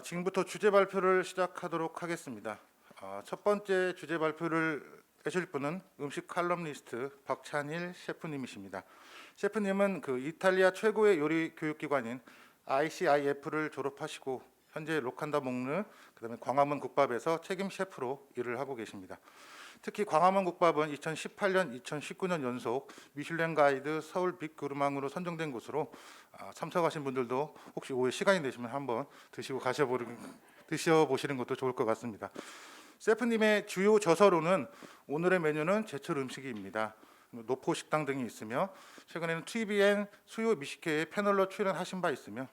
지금부터 주제 발표를 시작하도록 하겠습니다. 첫 번째 주제 발표를 해줄 분은 음식 칼럼니스트 박찬일 셰프님이십니다. 셰프님은 이탈리아 최고의 요리 교육기관인 ICIF를 졸업하시고 현재 로칸다 몽르, 그다음에 광화문 국밥에서 책임 셰프로 일을 하고 계십니다. 특히 광화문 국밥은 2018년, 2019년 연속 미슐랭 가이드 서울 빅그루망으로 선정된 곳으로 참석하신 분들도 혹시 오후에 시간이 되시면 한번 드셔보시는 것도 좋을 것 같습니다. 셰프님의 주요 저서로는 오늘의 메뉴는 제철 음식입니다. 노포 식당 등이 있으며 최근에는 TVN 수요 미식회에 패널로 출연하신 바 있으며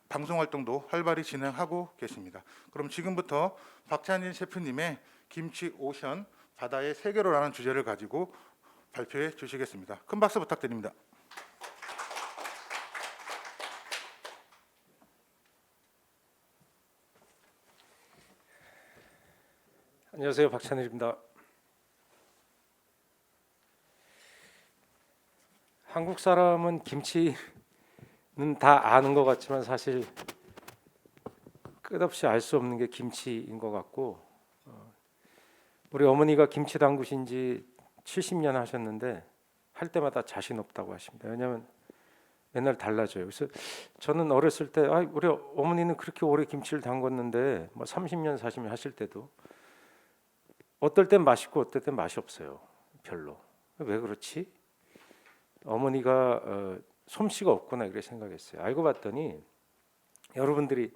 방송 활동도 활발히 진행하고 계십니다. 그럼 지금부터 박찬일 셰프님의 김치 오션 바다의 세계로라는 주제를 가지고 발표해 주시겠습니다. 큰 박수 부탁드립니다. 안녕하세요, 박찬일입니다. 한국 사람은 김치는 다 아는 것 같지만 사실 끝없이 알 수 없는 게 김치인 것 같고, 우리 어머니가 김치 담그신 지 70년 하셨는데 할 때마다 자신 없다고 하십니다. 왜냐하면 맨날 달라져요. 그래서 저는 어렸을 때 우리 어머니는 그렇게 오래 김치를 담궜는데 뭐 30년 40년 하실 때도 어떨 땐 맛있고 어떨 땐 맛이 없어요. 별로. 왜 그렇지? 어머니가 솜씨가 없구나 이렇게 생각했어요. 알고 봤더니 여러분들이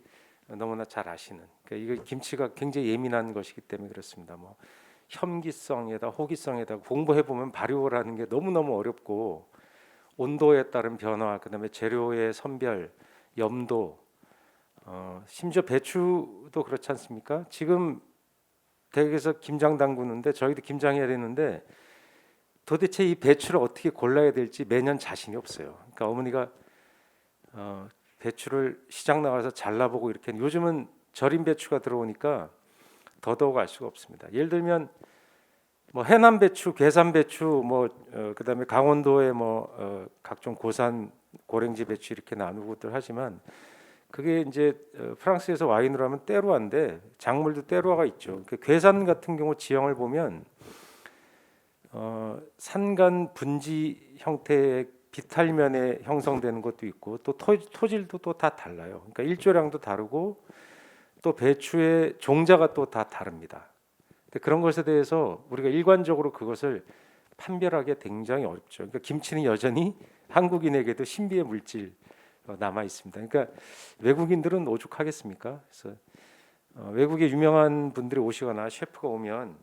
너무나 잘 아시는, 그러니까 이거 김치가 굉장히 예민한 것이기 때문에 그렇습니다. 뭐 혐기성에다 호기성에다 공부해 보면 발효라는 게 너무너무 어렵고, 온도에 따른 변화, 그다음에 재료의 선별, 염도, 심지어 배추도 그렇지 않습니까? 지금 댁에서 김장 담그는데 저희도 김장해야 되는데 도대체 이 배추를 어떻게 골라야 될지 매년 자신이 없어요. 그러니까 어머니가 배추를 시장 나가서 잘라보고 이렇게, 요즘은 절임 배추가 들어오니까 더더욱 알 수가 없습니다. 예를 들면 뭐 해남 배추, 괴산 배추, 그다음에 강원도의 각종 고산 고랭지 배추 이렇게 나누고들 하지만, 그게 이제 프랑스에서 와인으로 하면 때루아인데 작물도 때루아가 있죠. 그 괴산 같은 경우 지형을 보면 산간 분지 형태의 비탈면에 형성되는 것도 있고, 또 토질도 또 다 달라요. 그러니까 일조량도 다르고 또 배추의 종자가 또 다 다릅니다. 근데 그런 것에 대해서 우리가 일관적으로 그것을 판별하기 굉장히 어렵죠. 그러니까 김치는 여전히 한국인에게도 신비의 물질 남아 있습니다. 그러니까 외국인들은 오죽하겠습니까? 그래서 외국에 유명한 분들이 오시거나 셰프가 오면,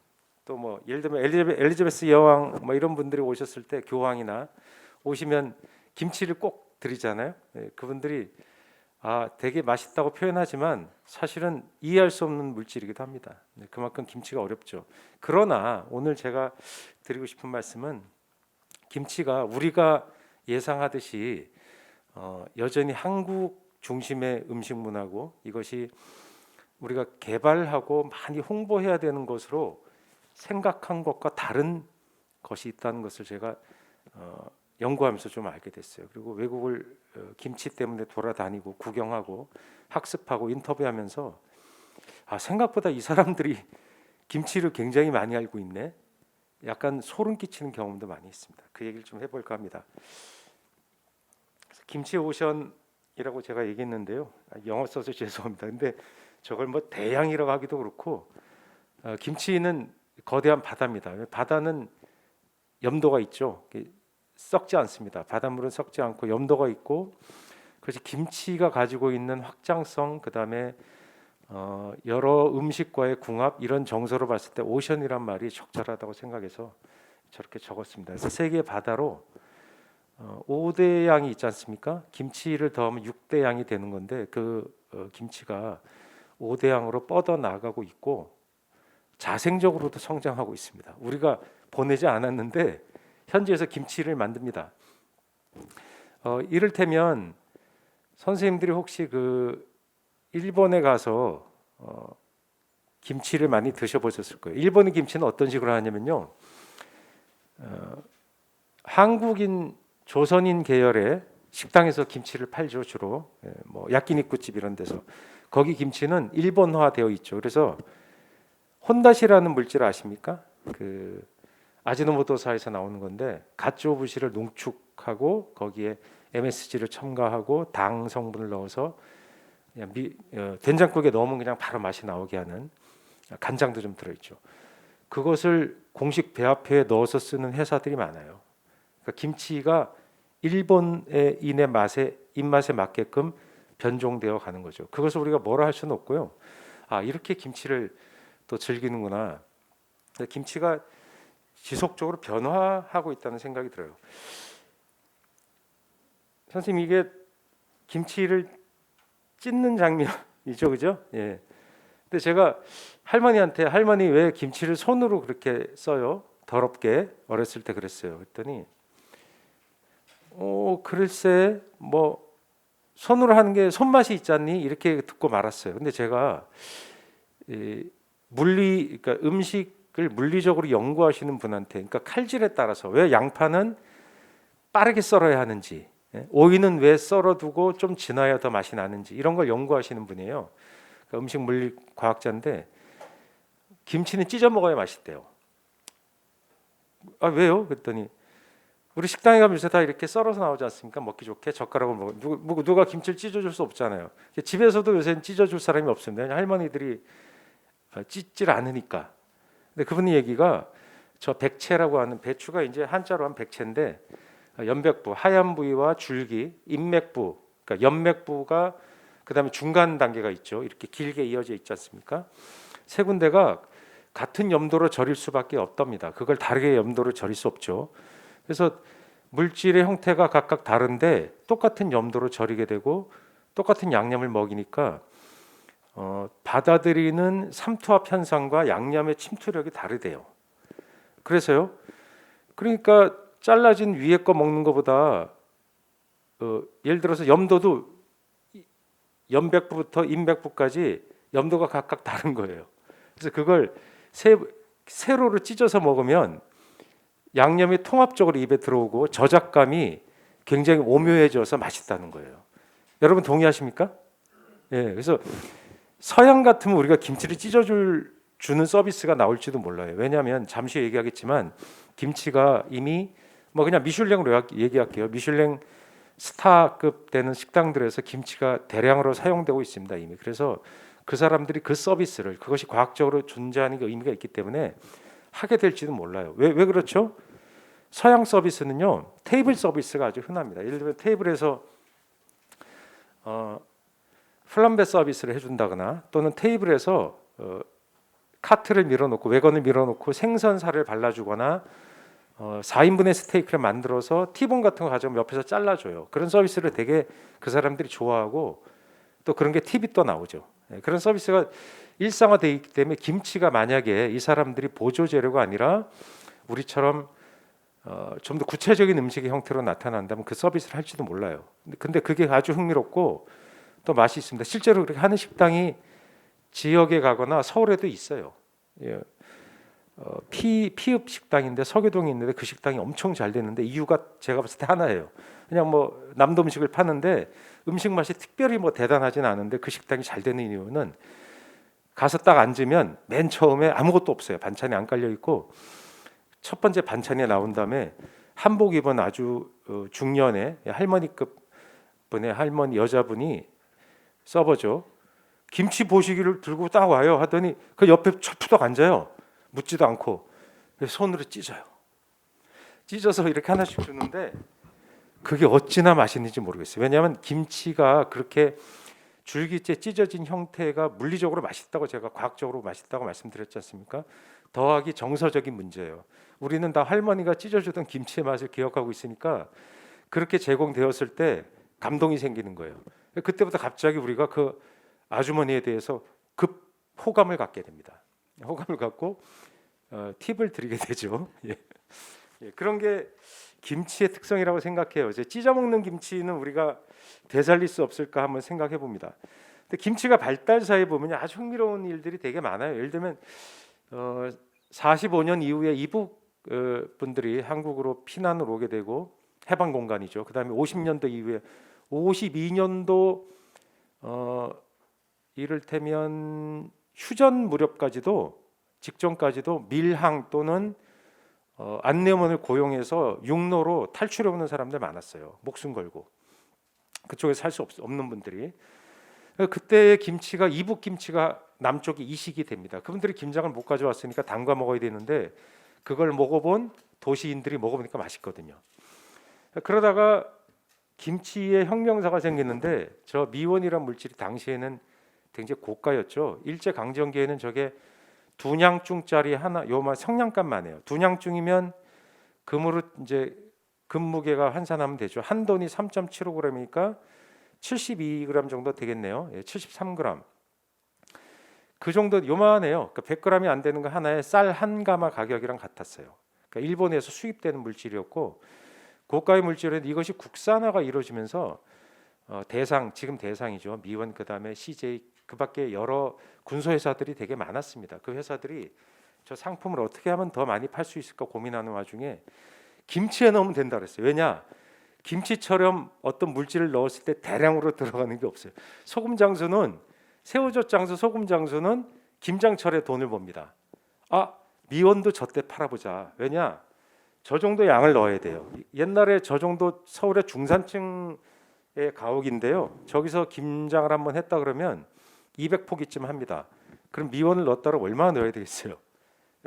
또 뭐 예를 들면 엘리자베스 여왕 이런 분들이 오셨을 때, 교황이나 오시면 김치를 꼭 드리잖아요. 그분들이 되게 맛있다고 표현하지만 사실은 이해할 수 없는 물질이기도 합니다. 그만큼 김치가 어렵죠. 그러나 오늘 제가 드리고 싶은 말씀은, 김치가 우리가 예상하듯이 여전히 한국 중심의 음식 문화고, 이것이 우리가 개발하고 많이 홍보해야 되는 것으로 생각한 것과 다른 것이 있다는 것을 제가 연구하면서 좀 알게 됐어요. 그리고 외국을 김치 때문에 돌아다니고 구경하고 학습하고 인터뷰하면서 생각보다 이 사람들이 김치를 굉장히 많이 알고 있네, 약간 소름 끼치는 경험도 많이 있습니다. 그 얘기를 좀 해볼까 합니다. 김치 오션이라고 제가 얘기했는데요. 영어 써서 죄송합니다. 근데 저걸 뭐 대양이라고 하기도 그렇고, 김치는 거대한 바다입니다. 바다는 염도가 있죠. 썩지 않습니다. 바닷물은 썩지 않고 염도가 있고, 그래서 김치가 가지고 있는 확장성, 그다음에 여러 음식과의 궁합, 이런 정서로 봤을 때 오션이란 말이 적절하다고 생각해서 저렇게 적었습니다. 그래서 세계 바다로 5대 양이 있지 않습니까? 김치를 더하면 6대 양이 되는 건데, 김치가 5대 양으로 뻗어 나가고 있고 자생적으로도 성장하고 있습니다. 우리가 보내지 않았는데 현지에서 김치를 만듭니다. 이를테면 선생님들이 혹시 일본에 가서 김치를 많이 드셔보셨을 거예요. 일본의 김치는 어떤 식으로 하냐면요, 한국인 조선인 계열의 식당에서 김치를 팔죠 주로. 뭐 야끼니쿠집 이런 데서 거기 김치는 일본화되어 있죠. 그래서 혼다시라는 물질 아십니까? 그 아지노모토사에서 나오는 건데 가츠오부시를 농축하고 거기에 MSG를 첨가하고 당 성분을 넣어서 그냥 된장국에 넣으면 그냥 바로 맛이 나오게 하는 간장도 좀 들어있죠. 그것을 공식 배합회에 넣어서 쓰는 회사들이 많아요. 그러니까 김치가 일본인의 맛에 입맛에 맞게끔 변종되어 가는 거죠. 그것을 우리가 뭐라 할 수는 없고요. 아 이렇게 김치를 또 즐기는구나. 김치가 지속적으로 변화하고 있다는 생각이 들어요. 선생님 이게 김치를 찢는 장면이죠, 그죠? 예. 근데 제가 할머니한테 할머니 왜 김치를 손으로 그렇게 써요? 더럽게 어렸을 때 그랬어요. 그랬더니 글쎄 뭐 손으로 하는 게 손맛이 있지 않니? 이렇게 듣고 말았어요. 근데 제가 그러니까 음식을 물리적으로 연구하시는 분한테, 그러니까 칼질에 따라서 왜 양파는 빠르게 썰어야 하는지, 오이는 왜 썰어두고 좀 지나야 더 맛이 나는지 이런 걸 연구하시는 분이에요. 그러니까 음식 물리 과학자인데 김치는 찢어 먹어야 맛있대요. 아 왜요? 그랬더니 우리 식당에 가면 요새 다 이렇게 썰어서 나오지 않습니까? 먹기 좋게 젓가락으로 먹어. 누가 김치를 찢어줄 수 없잖아요. 집에서도 요새는 찢어줄 사람이 없습니다. 할머니들이 찢질 않으니까. 근데 그분 얘기가 저 백채라고 하는 배추가 이제 한자로 하면 백채인데 연백부, 하얀 부위와 줄기, 인맥부, 그러니까 연맥부가 그다음에 중간 단계가 있죠. 이렇게 길게 이어져 있지 않습니까? 세 군데가 같은 염도로 절일 수밖에 없답니다. 그걸 다르게 염도로 절일 수 없죠. 그래서 물질의 형태가 각각 다른데 똑같은 염도로 절이게 되고 똑같은 양념을 먹이니까 받아들이는 삼투압 현상과 양념의 침투력이 다르대요. 그래서요. 그러니까 잘라진 위에 거 먹는 것보다 예를 들어서 염도도 연백부부터 인백부까지 염도가 각각 다른 거예요. 그래서 그걸 세로로 찢어서 먹으면 양념이 통합적으로 입에 들어오고 저작감이 굉장히 오묘해져서 맛있다는 거예요. 여러분 동의하십니까? 예. 그래서 서양 같으면 우리가 김치를 주는 서비스가 나올지도 몰라요. 왜냐하면 잠시 얘기하겠지만 김치가 이미 뭐 그냥 미슐랭으로 얘기할게요. 미슐랭 스타급 되는 식당들에서 김치가 대량으로 사용되고 있습니다 이미. 그래서 그 사람들이 그 서비스를 그것이 과학적으로 존재하는 게 의미가 있기 때문에 하게 될지도 몰라요. 왜 그렇죠? 서양 서비스는요 테이블 서비스가 아주 흔합니다. 예를 들면 테이블에서 플람베 서비스를 해준다거나 또는 테이블에서 카트를 밀어놓고 외건을 밀어놓고 생선살을 발라주거나 4인분의 스테이크를 만들어서 티본 같은 거 가져오면 옆에서 잘라줘요. 그런 서비스를 되게 그 사람들이 좋아하고 또 그런 게 팁이 또 나오죠. 그런 서비스가 일상화되어 있기 때문에 김치가 만약에 이 사람들이 보조 재료가 아니라 우리처럼 좀 더 구체적인 음식의 형태로 나타난다면 그 서비스를 할지도 몰라요. 근데 그게 아주 흥미롭고 또 맛이 있습니다. 실제로 그렇게 하는 식당이 지역에 가거나 서울에도 있어요. 예. 피읍 식당인데 서교동에 있는데 그 식당이 엄청 잘 되는데 이유가 제가 봤을 때 하나예요. 그냥 뭐 남도 음식을 파는데 음식 맛이 특별히 뭐 대단하진 않은데 그 식당이 잘 되는 이유는 가서 딱 앉으면 맨 처음에 아무것도 없어요. 반찬이 안 깔려 있고 첫 번째 반찬이 나온 다음에 한복 입은 아주 중년의 할머니급 분의 할머니 여자분이 서버죠. 김치 보시기를 들고 딱 와요 하더니 그 옆에 철푸덕 앉아요. 묻지도 않고 손으로 찢어요. 찢어서 이렇게 하나씩 주는데 그게 어찌나 맛있는지 모르겠어요. 왜냐하면 김치가 그렇게 줄기째 찢어진 형태가 물리적으로 맛있다고 제가 과학적으로 맛있다고 말씀드렸지 않습니까? 더하기 정서적인 문제예요. 우리는 다 할머니가 찢어주던 김치의 맛을 기억하고 있으니까 그렇게 제공되었을 때 감동이 생기는 거예요. 그때부터 갑자기 우리가 그 아주머니에 대해서 급 호감을 갖게 됩니다. 호감을 갖고 팁을 드리게 되죠. 예. 그런 게 김치의 특성이라고 생각해요. 이제 찢어 먹는 김치는 우리가 되살릴 수 없을까 한번 생각해 봅니다. 근데 김치가 발달사에 보면 아주 흥미로운 일들이 되게 많아요. 예를 들면 45년 이후에 이북 분들이 한국으로 피난을 오게 되고 해방 공간이죠. 그다음에 50년도 이후에 52년도 이를테면 휴전 무렵까지도 직전까지도 밀항 또는 안내원을 고용해서 육로로 탈출해 오는 사람들 많았어요. 목숨 걸고 그쪽에 살 수 없는 분들이. 그때의 김치가 이북 김치가 남쪽이 이식이 됩니다. 그분들이 김장을 못 가져왔으니까 담가 먹어야 되는데 그걸 먹어본 도시인들이 먹어보니까 맛있거든요. 그러다가 김치의 혁명사가 생겼는데 저 미원이란 물질이 당시에는 굉장히 고가였죠. 일제 강점기에는 저게 두냥중짜리 하나 요만 성냥감만 해요. 두냥중이면 금으로 이제 금무게가 환산하면 되죠. 한 돈이 3.75g이니까 72g 정도 되겠네요. 73g. 그 정도 요만해요. 그러니까 100g이 안 되는 거 하나에 쌀 한 가마 가격이랑 같았어요. 그러니까 일본에서 수입되는 물질이었고 고가의 물질은 이것이 국산화가 이루어지면서 대상 지금 대상이죠. 미원 그다음에 CJ 그밖에 여러 군소 회사들이 되게 많았습니다. 그 회사들이 저 상품을 어떻게 하면 더 많이 팔 수 있을까 고민하는 와중에 김치에 넣으면 된다 그랬어요. 왜냐? 김치처럼 어떤 물질을 넣었을 때 대량으로 들어가는 게 없어요. 소금 장수는 새우젓 장수, 소금 장수는 김장철에 돈을 봅니다. 미원도 저때 팔아보자. 왜냐? 저 정도 양을 넣어야 돼요. 옛날에 저 정도 서울의 중산층의 가옥인데요. 저기서 김장을 한번 했다 그러면 200포기쯤 합니다. 그럼 미원을 넣었다가 얼마나 넣어야 되겠어요?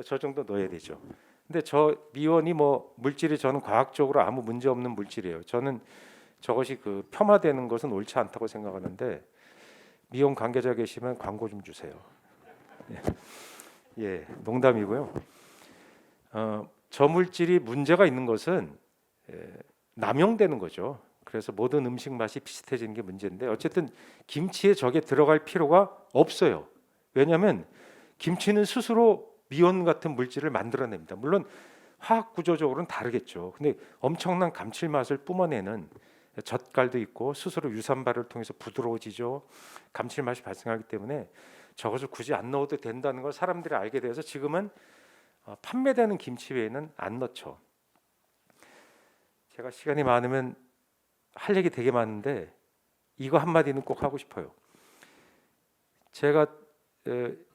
저 정도 넣어야 되죠. 근데 저 미원이 뭐 물질이 저는 과학적으로 아무 문제 없는 물질이에요. 저는 저것이 그 폄하되는 것은 옳지 않다고 생각하는데 미원 관계자 계시면 광고 좀 주세요. 예, 농담이고요. 저 물질이 문제가 있는 것은 남용되는 거죠. 그래서 모든 음식 맛이 비슷해지는 게 문제인데 어쨌든 김치에 저게 들어갈 필요가 없어요. 왜냐하면 김치는 스스로 미원 같은 물질을 만들어냅니다. 물론 화학 구조적으로는 다르겠죠. 근데 엄청난 감칠맛을 뿜어내는 젓갈도 있고 스스로 유산발을 통해서 부드러워지죠. 감칠맛이 발생하기 때문에 저것을 굳이 안 넣어도 된다는 걸 사람들이 알게 돼서 지금은 판매되는 김치 외에는 안 넣죠. 제가 시간이 많으면 할 얘기 되게 많은데 이거 한마디는 꼭 하고 싶어요. 제가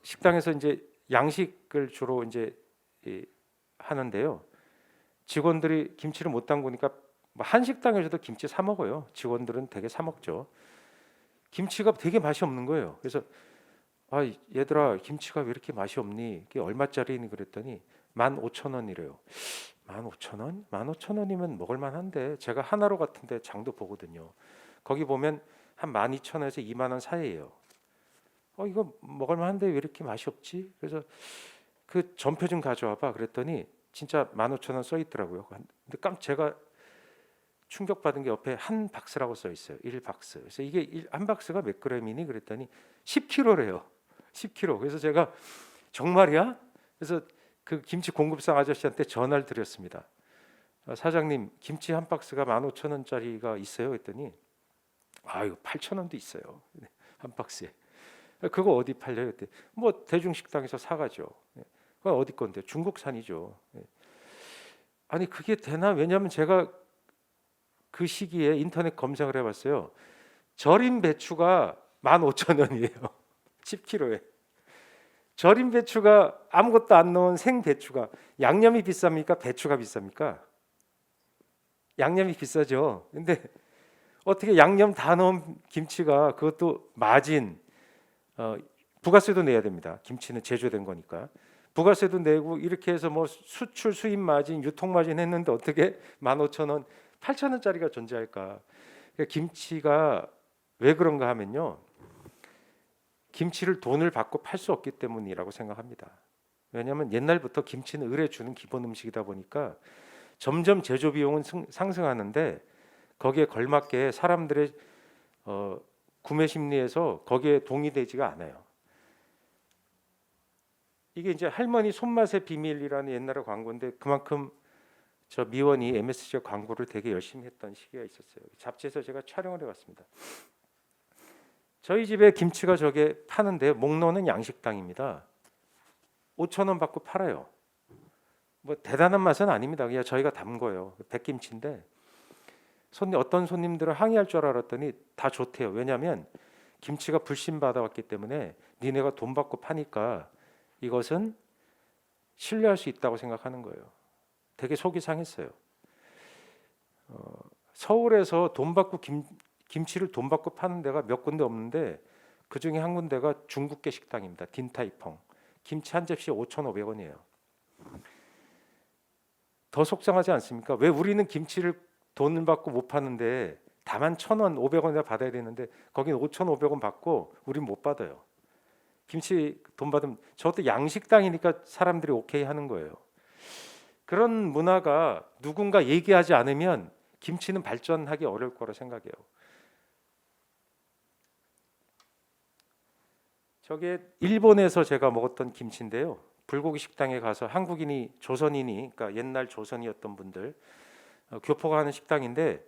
식당에서 이제 양식을 주로 이제 하는데요. 직원들이 김치를 못 담그니까 한식당에서도 김치 사 먹어요. 직원들은 되게 사 먹죠. 김치가 되게 맛이 없는 거예요. 그래서 얘들아 김치가 왜 이렇게 맛이 없니? 이게 얼마짜리니 그랬더니 15,000원이래요. 15,000원? 15,000원이면 먹을 만한데 제가 하나로 같은데 장도 보거든요. 거기 보면 한 12,000원에서 2만 원 사이예요. 이거 먹을 만한데 왜 이렇게 맛이 없지? 그래서 그 전표 좀 가져와 봐 그랬더니 진짜 15,000원 써 있더라고요. 근데 제가 충격받은 게 옆에 한 박스라고 써 있어요. 1박스. 그래서 이게 한 박스가 몇 그램이니 그랬더니 10kg래요. 10kg. 그래서 제가 정말이야? 그래서 그 김치 공급상 아저씨한테 전화를 드렸습니다. 사장님, 김치 한 박스가 15,000원짜리가 있어요? 그랬더니 이거 8,000원도 있어요. 한 박스에. 그거 어디 팔려요? 그때 뭐 대중식당에서 사가죠. 그거 어디 건데? 중국산이죠. 아니 그게 되나? 왜냐하면 제가 그 시기에 인터넷 검색을 해봤어요. 절임 배추가 15,000원이에요. 10kg에. 절임 배추가 아무것도 안 넣은 생 배추가 양념이 비쌉니까? 배추가 비쌉니까? 양념이 비싸죠. 근데 어떻게 양념 다 넣은 김치가 그것도 마진 부가세도 내야 됩니다. 김치는 제조된 거니까. 부가세도 내고 이렇게 해서 뭐 수출 수입 마진, 유통 마진 했는데 어떻게 15,000원, 8,000원짜리가 존재할까? 그러니까 김치가 왜 그런가 하면요. 김치를 돈을 받고 팔 수 없기 때문이라고 생각합니다. 왜냐하면 옛날부터 김치는 을에 주는 기본 음식이다 보니까 점점 제조 비용은 상승하는데 거기에 걸맞게 사람들의 구매 심리에서 거기에 동의되지가 않아요. 이게 이제 할머니 손맛의 비밀이라는 옛날의 광고인데 그만큼 저 미원이 MSG 광고를 되게 열심히 했던 시기가 있었어요. 잡지에서 제가 촬영을 해봤습니다. 저희 집에 김치가 저게 파는데 목로는 양식당입니다. 5,000원 받고 팔아요. 뭐 대단한 맛은 아닙니다. 그냥 저희가 담궈요. 백김치인데 어떤 손님들은 항의할 줄 알았더니 다 좋대요. 왜냐하면 김치가 불신 받아왔기 때문에 니네가 돈 받고 파니까 이것은 신뢰할 수 있다고 생각하는 거예요. 되게 속이 상했어요. 서울에서 돈 받고 김치를 돈 받고 파는 데가 몇 군데 없는데 그 중에 한 군데가 중국계 식당입니다. 딘타이펑. 김치 한 접시에 5,500원이에요. 더 속상하지 않습니까? 왜 우리는 김치를 돈 받고 못 파는데 다만 1,000원, 500원이나 받아야 되는데 거긴 5,500원 받고 우린 못 받아요. 김치 돈 받으면 저것도 양식당이니까 사람들이 오케이 하는 거예요. 그런 문화가 누군가 얘기하지 않으면 김치는 발전하기 어려울 거라 생각해요. 저게 일본에서 제가 먹었던 김치인데요. 불고기 식당에 가서 한국인이 조선인이 그러니까 옛날 조선이었던 분들 교포가 하는 식당인데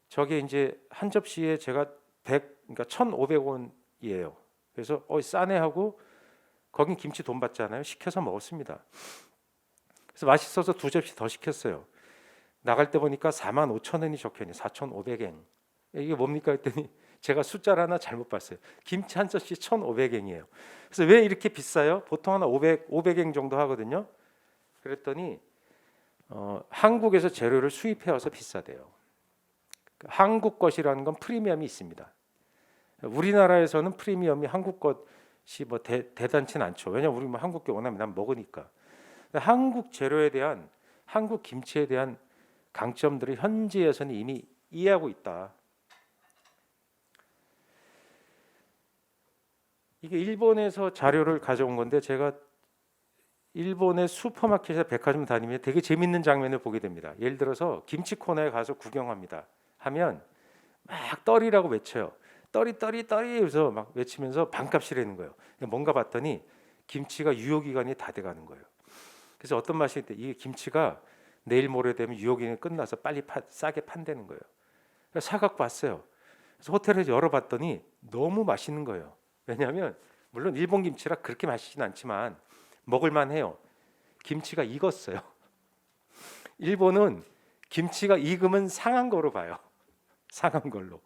저게 이제 한 접시에 제가 그러니까 1,500원이에요. 그래서 싸네 하고 거긴 김치 돈 받잖아요. 시켜서 먹었습니다. 그래서 맛있어서 2접시 더 시켰어요. 나갈 때 보니까 45,000원이 적혀있네. 4,500엔. 이게 뭡니까 했더니 제가 숫자를 하나 잘못 봤어요. 김치 한 접시 1,500엔이에요. 그래서 왜 이렇게 비싸요? 보통 하나 500엔 정도 하거든요. 그랬더니 한국에서 재료를 수입해 와서 비싸대요. 한국 것이라는 건 프리미엄이 있습니다. 우리나라에서는 프리미엄이 한국 것이 뭐 대단치는 않죠. 왜냐하면 우리 뭐 한국 게 워낙 난 먹으니까. 한국 재료에 대한 한국 김치에 대한 강점들을 현지에서는 이미 이해하고 있다. 이게 일본에서 자료를 가져온 건데 제가 일본의 슈퍼마켓에 백화점 다니면 되게 재밌는 장면을 보게 됩니다. 예를 들어서 김치 코너에 가서 구경합니다. 하면 막 떨이라고 외쳐요. 떨이 그래서 막 외치면서 반값이라는 거예요. 뭔가 봤더니 김치가 유효기간이 다 돼가는 거예요. 그래서 어떤 맛이 있대. 이게 김치가 내일 모레 되면 유효기간이 끝나서 빨리 싸게 판다는 거예요. 그래서 사갖고 왔어요. 그래서 호텔에서 열어봤더니 너무 맛있는 거예요. 왜냐하면 물론 일본 김치라 그렇게 맛있진 않지만 먹을만 해요. 김치가 익었어요. 일본은 김치가 익으면 상한 거로 봐요. 상한 걸로.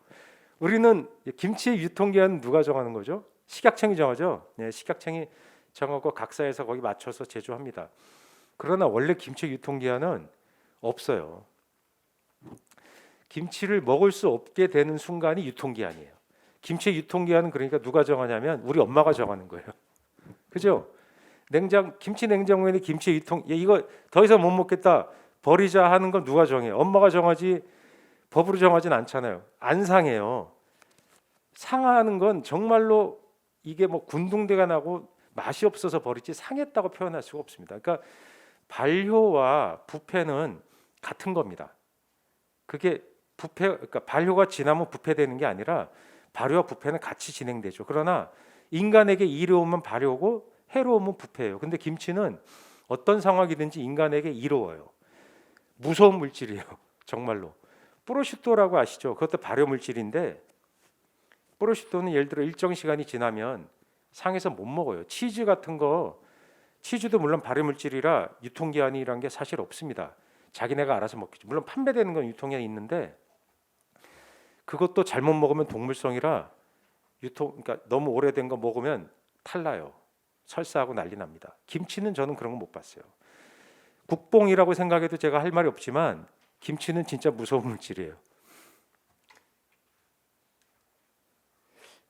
우리는 김치의 유통기한 누가 정하는 거죠? 식약청이 정하죠. 네, 식약청이 정하고 각사에서 거기 맞춰서 제조합니다. 그러나 원래 김치 유통기한은 없어요. 김치를 먹을 수 없게 되는 순간이 유통기한이에요. 김치 유통기한은 그러니까 누가 정하냐면 우리 엄마가 정하는 거예요. 그죠? 김치 냉장고에는 김치 유통 이거 더 이상 못 먹겠다 버리자 하는 건 누가 정해요? 엄마가 정하지 법으로 정하진 않잖아요. 안 상해요. 상하는 건 정말로 이게 뭐 군둥대가 나고 맛이 없어서 버리지 상했다고 표현할 수가 없습니다. 그러니까 발효와 부패는 같은 겁니다. 그게 그러니까 발효가 지나면 부패되는 게 아니라 발효와 부패는 같이 진행되죠. 그러나 인간에게 이로우면 발효고 해로우면 부패예요. 근데 김치는 어떤 상황이든지 인간에게 이로워요. 무서운 물질이에요. 정말로. 프로슈토라고 아시죠? 그것도 발효 물질인데 프로슈토는 예를 들어 일정 시간이 지나면 상해서 못 먹어요. 치즈 같은 거 치즈도 물론 발효 물질이라 유통기한이란 게 사실 없습니다. 자기네가 알아서 먹겠죠. 물론 판매되는 건 유통기한이 있는데 그것도 잘못 먹으면 동물성이라 그러니까 너무 오래된 거 먹으면 탈나요. 설사하고 난리 납니다. 김치는 저는 그런 거 못 봤어요. 국뽕이라고 생각해도 제가 할 말이 없지만 김치는 진짜 무서운 물질이에요.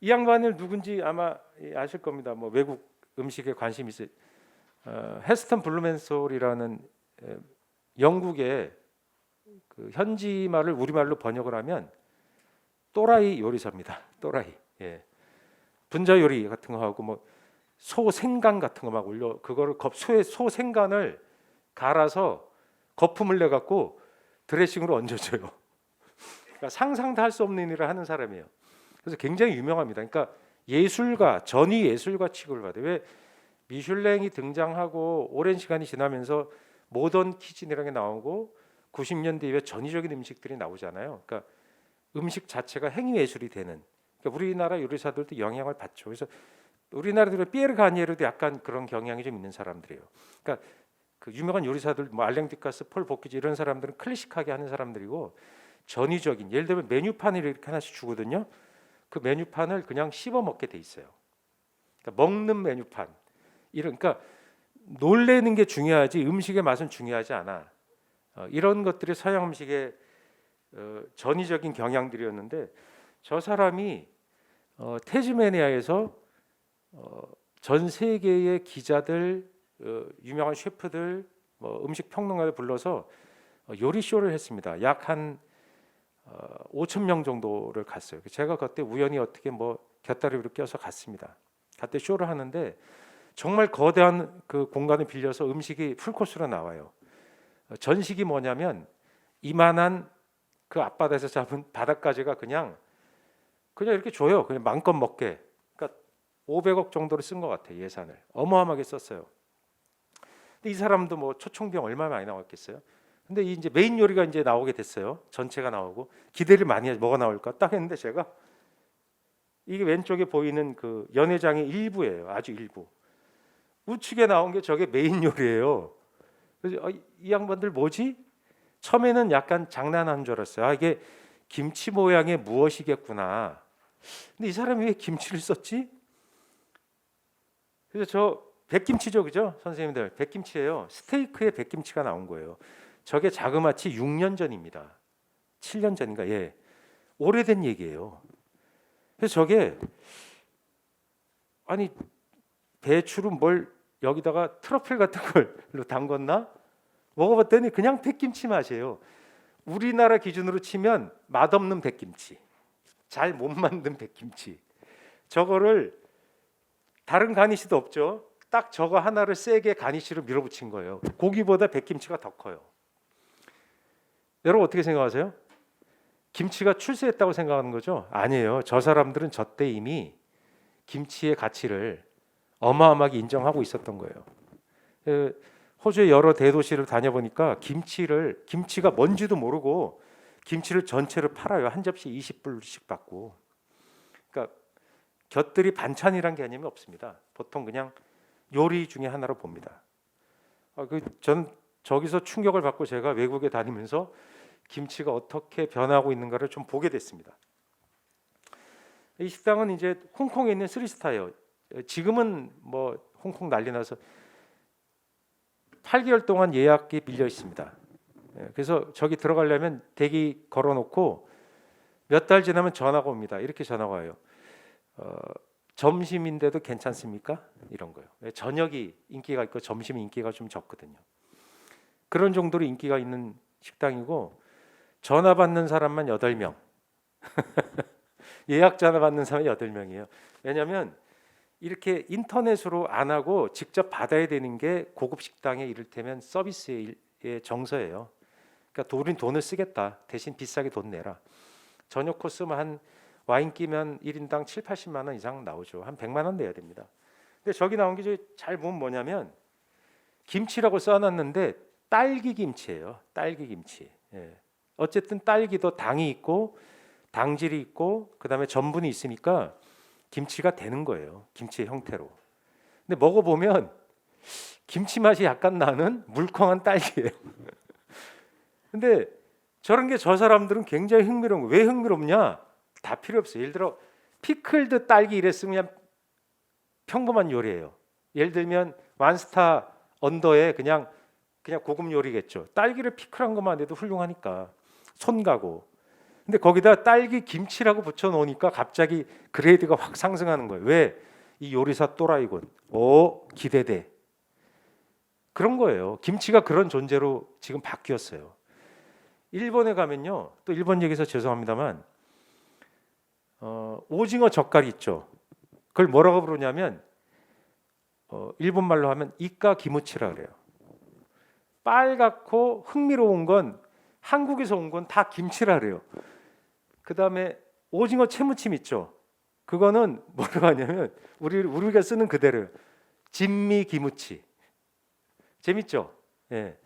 이 양반을 누군지 아마 아실 겁니다. 뭐 외국 음식에 관심 있어요. 헤스턴 블루멘솔이라는 영국의 그 현지 말을 우리말로 번역을 하면 또라이 요리사입니다. 또라이. 예. 분자 요리 같은 거 하고 뭐 소생간 같은 거 막 올려 그거를 소 생간을 갈아서 거품을 내 갖고 드레싱으로 얹어줘요. 그러니까 상상도 할 수 없는 일을 하는 사람이에요. 그래서 굉장히 유명합니다. 그러니까 예술가, 전위 예술가 취급을 받아요. 왜 미슐랭이 등장하고 오랜 시간이 지나면서 모던 키친이라는 게 나오고 90년대 이후에 전위적인 음식들이 나오잖아요. 그러니까 음식 자체가 행위 예술이 되는. 그러니까 우리나라 요리사들도 영향을 받죠. 그래서 우리나라들의 피에르 가니에르도 약간 그런 경향이 좀 있는 사람들이에요. 그러니까 그 유명한 요리사들 뭐 알랭 디카스, 폴 보키지 이런 사람들은 클래식하게 하는 사람들이고 전위적인, 예를 들면 메뉴판을 이렇게 하나씩 주거든요. 그 메뉴판을 그냥 씹어 먹게 돼 있어요. 그러니까 먹는 메뉴판. 그러니까 놀래는 게 중요하지 음식의 맛은 중요하지 않아. 이런 것들이 서양 음식의 전위적인 경향들이었는데, 저 사람이 태즈메니아에서 전 세계의 기자들, 유명한 셰프들, 음식 평론가를 불러서 요리 쇼를 했습니다. 약 한 5천 명 정도를 갔어요. 제가 그때 우연히 어떻게 곁다리로 껴서 갔습니다. 그때 쇼를 하는데 정말 거대한 그 공간을 빌려서 음식이 풀코스로 나와요. 전식이 뭐냐면 이만한 그 앞바다에서 잡은 바닥가지가 그냥 이렇게 줘요. 그냥 마음껏 먹게. 그러니까 500억 정도를 쓴 것 같아요. 예산을 어마어마하게 썼어요. 근데 이 사람도 초청비용 얼마나 많이 나왔겠어요. 근데 이제 메인 요리가 이제 나오게 됐어요. 전체가 나오고 기대를 많이 해서 뭐가 나올까 딱 했는데, 제가 이게 왼쪽에 보이는 그 연회장의 일부예요. 아주 일부. 우측에 나온 게 저게 메인 요리예요. 그래서 이 양반들 뭐지? 처음에는 약간 장난하는 줄 알았어요. 이게 김치 모양의 무엇이겠구나. 근데 이 사람이 왜 김치를 썼지? 그래서 저 백김치죠, 그죠? 선생님들, 백김치예요. 스테이크에 백김치가 나온 거예요. 저게 자그마치 6년 전입니다. 7년 전인가? 예, 오래된 얘기예요. 그래서 저게 아니 배추로 뭘 여기다가 트러플 같은 걸로 담궜나? 먹어봤더니 그냥 백김치 맛이에요. 우리나라 기준으로 치면 맛없는 백김치, 잘 못 만든 백김치. 저거를 다른 가니쉬도 없죠. 딱 저거 하나를 세게 가니쉬로 밀어붙인 거예요. 고기보다 백김치가 더 커요. 여러분 어떻게 생각하세요? 김치가 출세했다고 생각하는 거죠? 아니에요. 저 사람들은 저 때 이미 김치의 가치를 어마어마하게 인정하고 있었던 거예요. 호주의 여러 대도시를 다녀보니까 김치가 뭔지도 모르고 김치를 전체를 팔아요. 한 접시 20불씩 받고. 그러니까 곁들이 반찬이란 개념이 없습니다. 보통 그냥 요리 중에 하나로 봅니다. 전 저기서 충격을 받고 제가 외국에 다니면서 김치가 어떻게 변하고 있는가를 좀 보게 됐습니다. 이 식당은 이제 홍콩에 있는 3스타예요. 지금은 홍콩 난리 나서 8개월 동안 예약이 밀려 있습니다. 그래서 저기 들어가려면 대기 걸어놓고 몇 달 지나면 전화가 옵니다. 이렇게 전화가 와요. 점심인데도 괜찮습니까? 이런 거요. 저녁이 인기가 있고 점심이 인기가 좀 적거든요. 그런 정도로 인기가 있는 식당이고, 전화 받는 사람만 8명. 예약 전화 받는 사람이 8명이에요. 왜냐하면 이렇게 인터넷으로 안 하고 직접 받아야 되는 게 고급 식당의 이를테면 서비스의 정서예요. 그러니까 우린 돈을 쓰겠다. 대신 비싸게 돈 내라. 저녁 코스만 한 와인 끼면 1인당 7, 80만 원 이상 나오죠. 한 100만 원 내야 됩니다. 근데 저기 나온 게 잘 보면 뭐냐면 김치라고 써놨는데 딸기 김치예요. 딸기 김치. 예. 어쨌든 딸기도 당이 있고 당질이 있고 그다음에 전분이 있으니까 김치가 되는 거예요. 김치의 형태로. 근데 먹어보면 김치 맛이 약간 나는 물컹한 딸기예요. 근데 저런 게 저 사람들은 굉장히 흥미로운 거예요. 왜 흥미롭냐? 다 필요 없어요. 예를 들어 피클드 딸기 이랬으면 그냥 평범한 요리예요. 예를 들면 완스타 언더에 그냥 고급 요리겠죠. 딸기를 피클한 것만 해도 훌륭하니까 손 가고. 근데 거기다 딸기 김치라고 붙여 놓으니까 갑자기 그레이드가 확 상승하는 거예요. 왜? 이 요리사 또라이군. 오, 기대돼. 그런 거예요. 김치가 그런 존재로 지금 바뀌었어요. 일본에 가면요. 또 일본 얘기해서 죄송합니다만 오징어 젓갈이 있죠. 그걸 뭐라고 부르냐면 일본 말로 하면 이까 기무치라 그래요. 빨갛고 흥미로운 건 한국에서 온 건 다 김치라 그래요. 그다음에 오징어 채무침 있죠. 그거는 뭐라고 하냐면 우리가 쓰는 그대로 진미 기무치. 재밌죠? 예.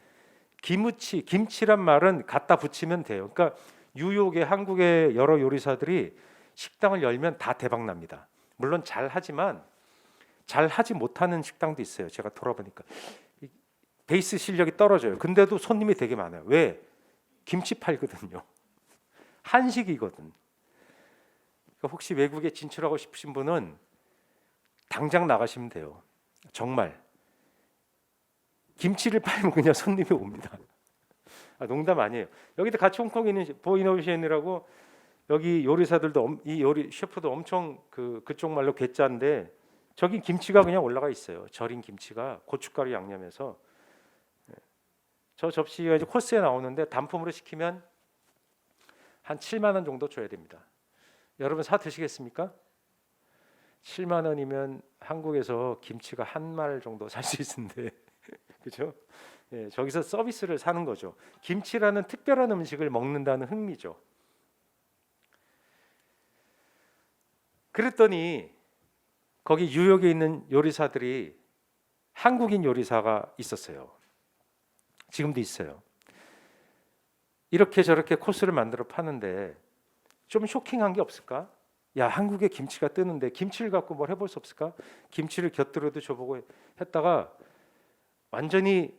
김치란 말은 갖다 붙이면 돼요. 그러니까 뉴욕의 한국의 여러 요리사들이 식당을 열면 다 대박 납니다. 물론 잘하지만 잘하지 못하는 식당도 있어요. 제가 돌아보니까 베이스 실력이 떨어져요. 근데도 손님이 되게 많아요. 왜? 김치 팔거든요. 한식이거든. 그러니까 혹시 외국에 진출하고 싶으신 분은 당장 나가시면 돼요. 정말 김치를 팔면 그냥 손님이 옵니다. 농담 아니에요. 여기도 같이 홍콩에 있는 보이노비션이라고 여기 요리사들도 이 요리 셰프도 엄청 그쪽 말로 괴짜인데 저기 김치가 그냥 올라가 있어요. 절인 김치가 고춧가루 양념해서 저 접시가 이제 코스에 나오는데 단품으로 시키면 한 7만 원 정도 줘야 됩니다. 여러분 사 드시겠습니까? 7만 원이면 한국에서 김치가 한 말 정도 살 수 있는데 그죠? 예, 저기서 서비스를 사는 거죠. 김치라는 특별한 음식을 먹는다는 흥미죠. 그랬더니 거기 뉴욕에 있는 요리사들이 한국인 요리사가 있었어요. 지금도 있어요. 이렇게 저렇게 코스를 만들어 파는데 좀 쇼킹한 게 없을까? 야, 한국에 김치가 뜨는데 김치를 갖고 뭘 해볼 수 없을까? 김치를 곁들여도 줘보고 했다가 완전히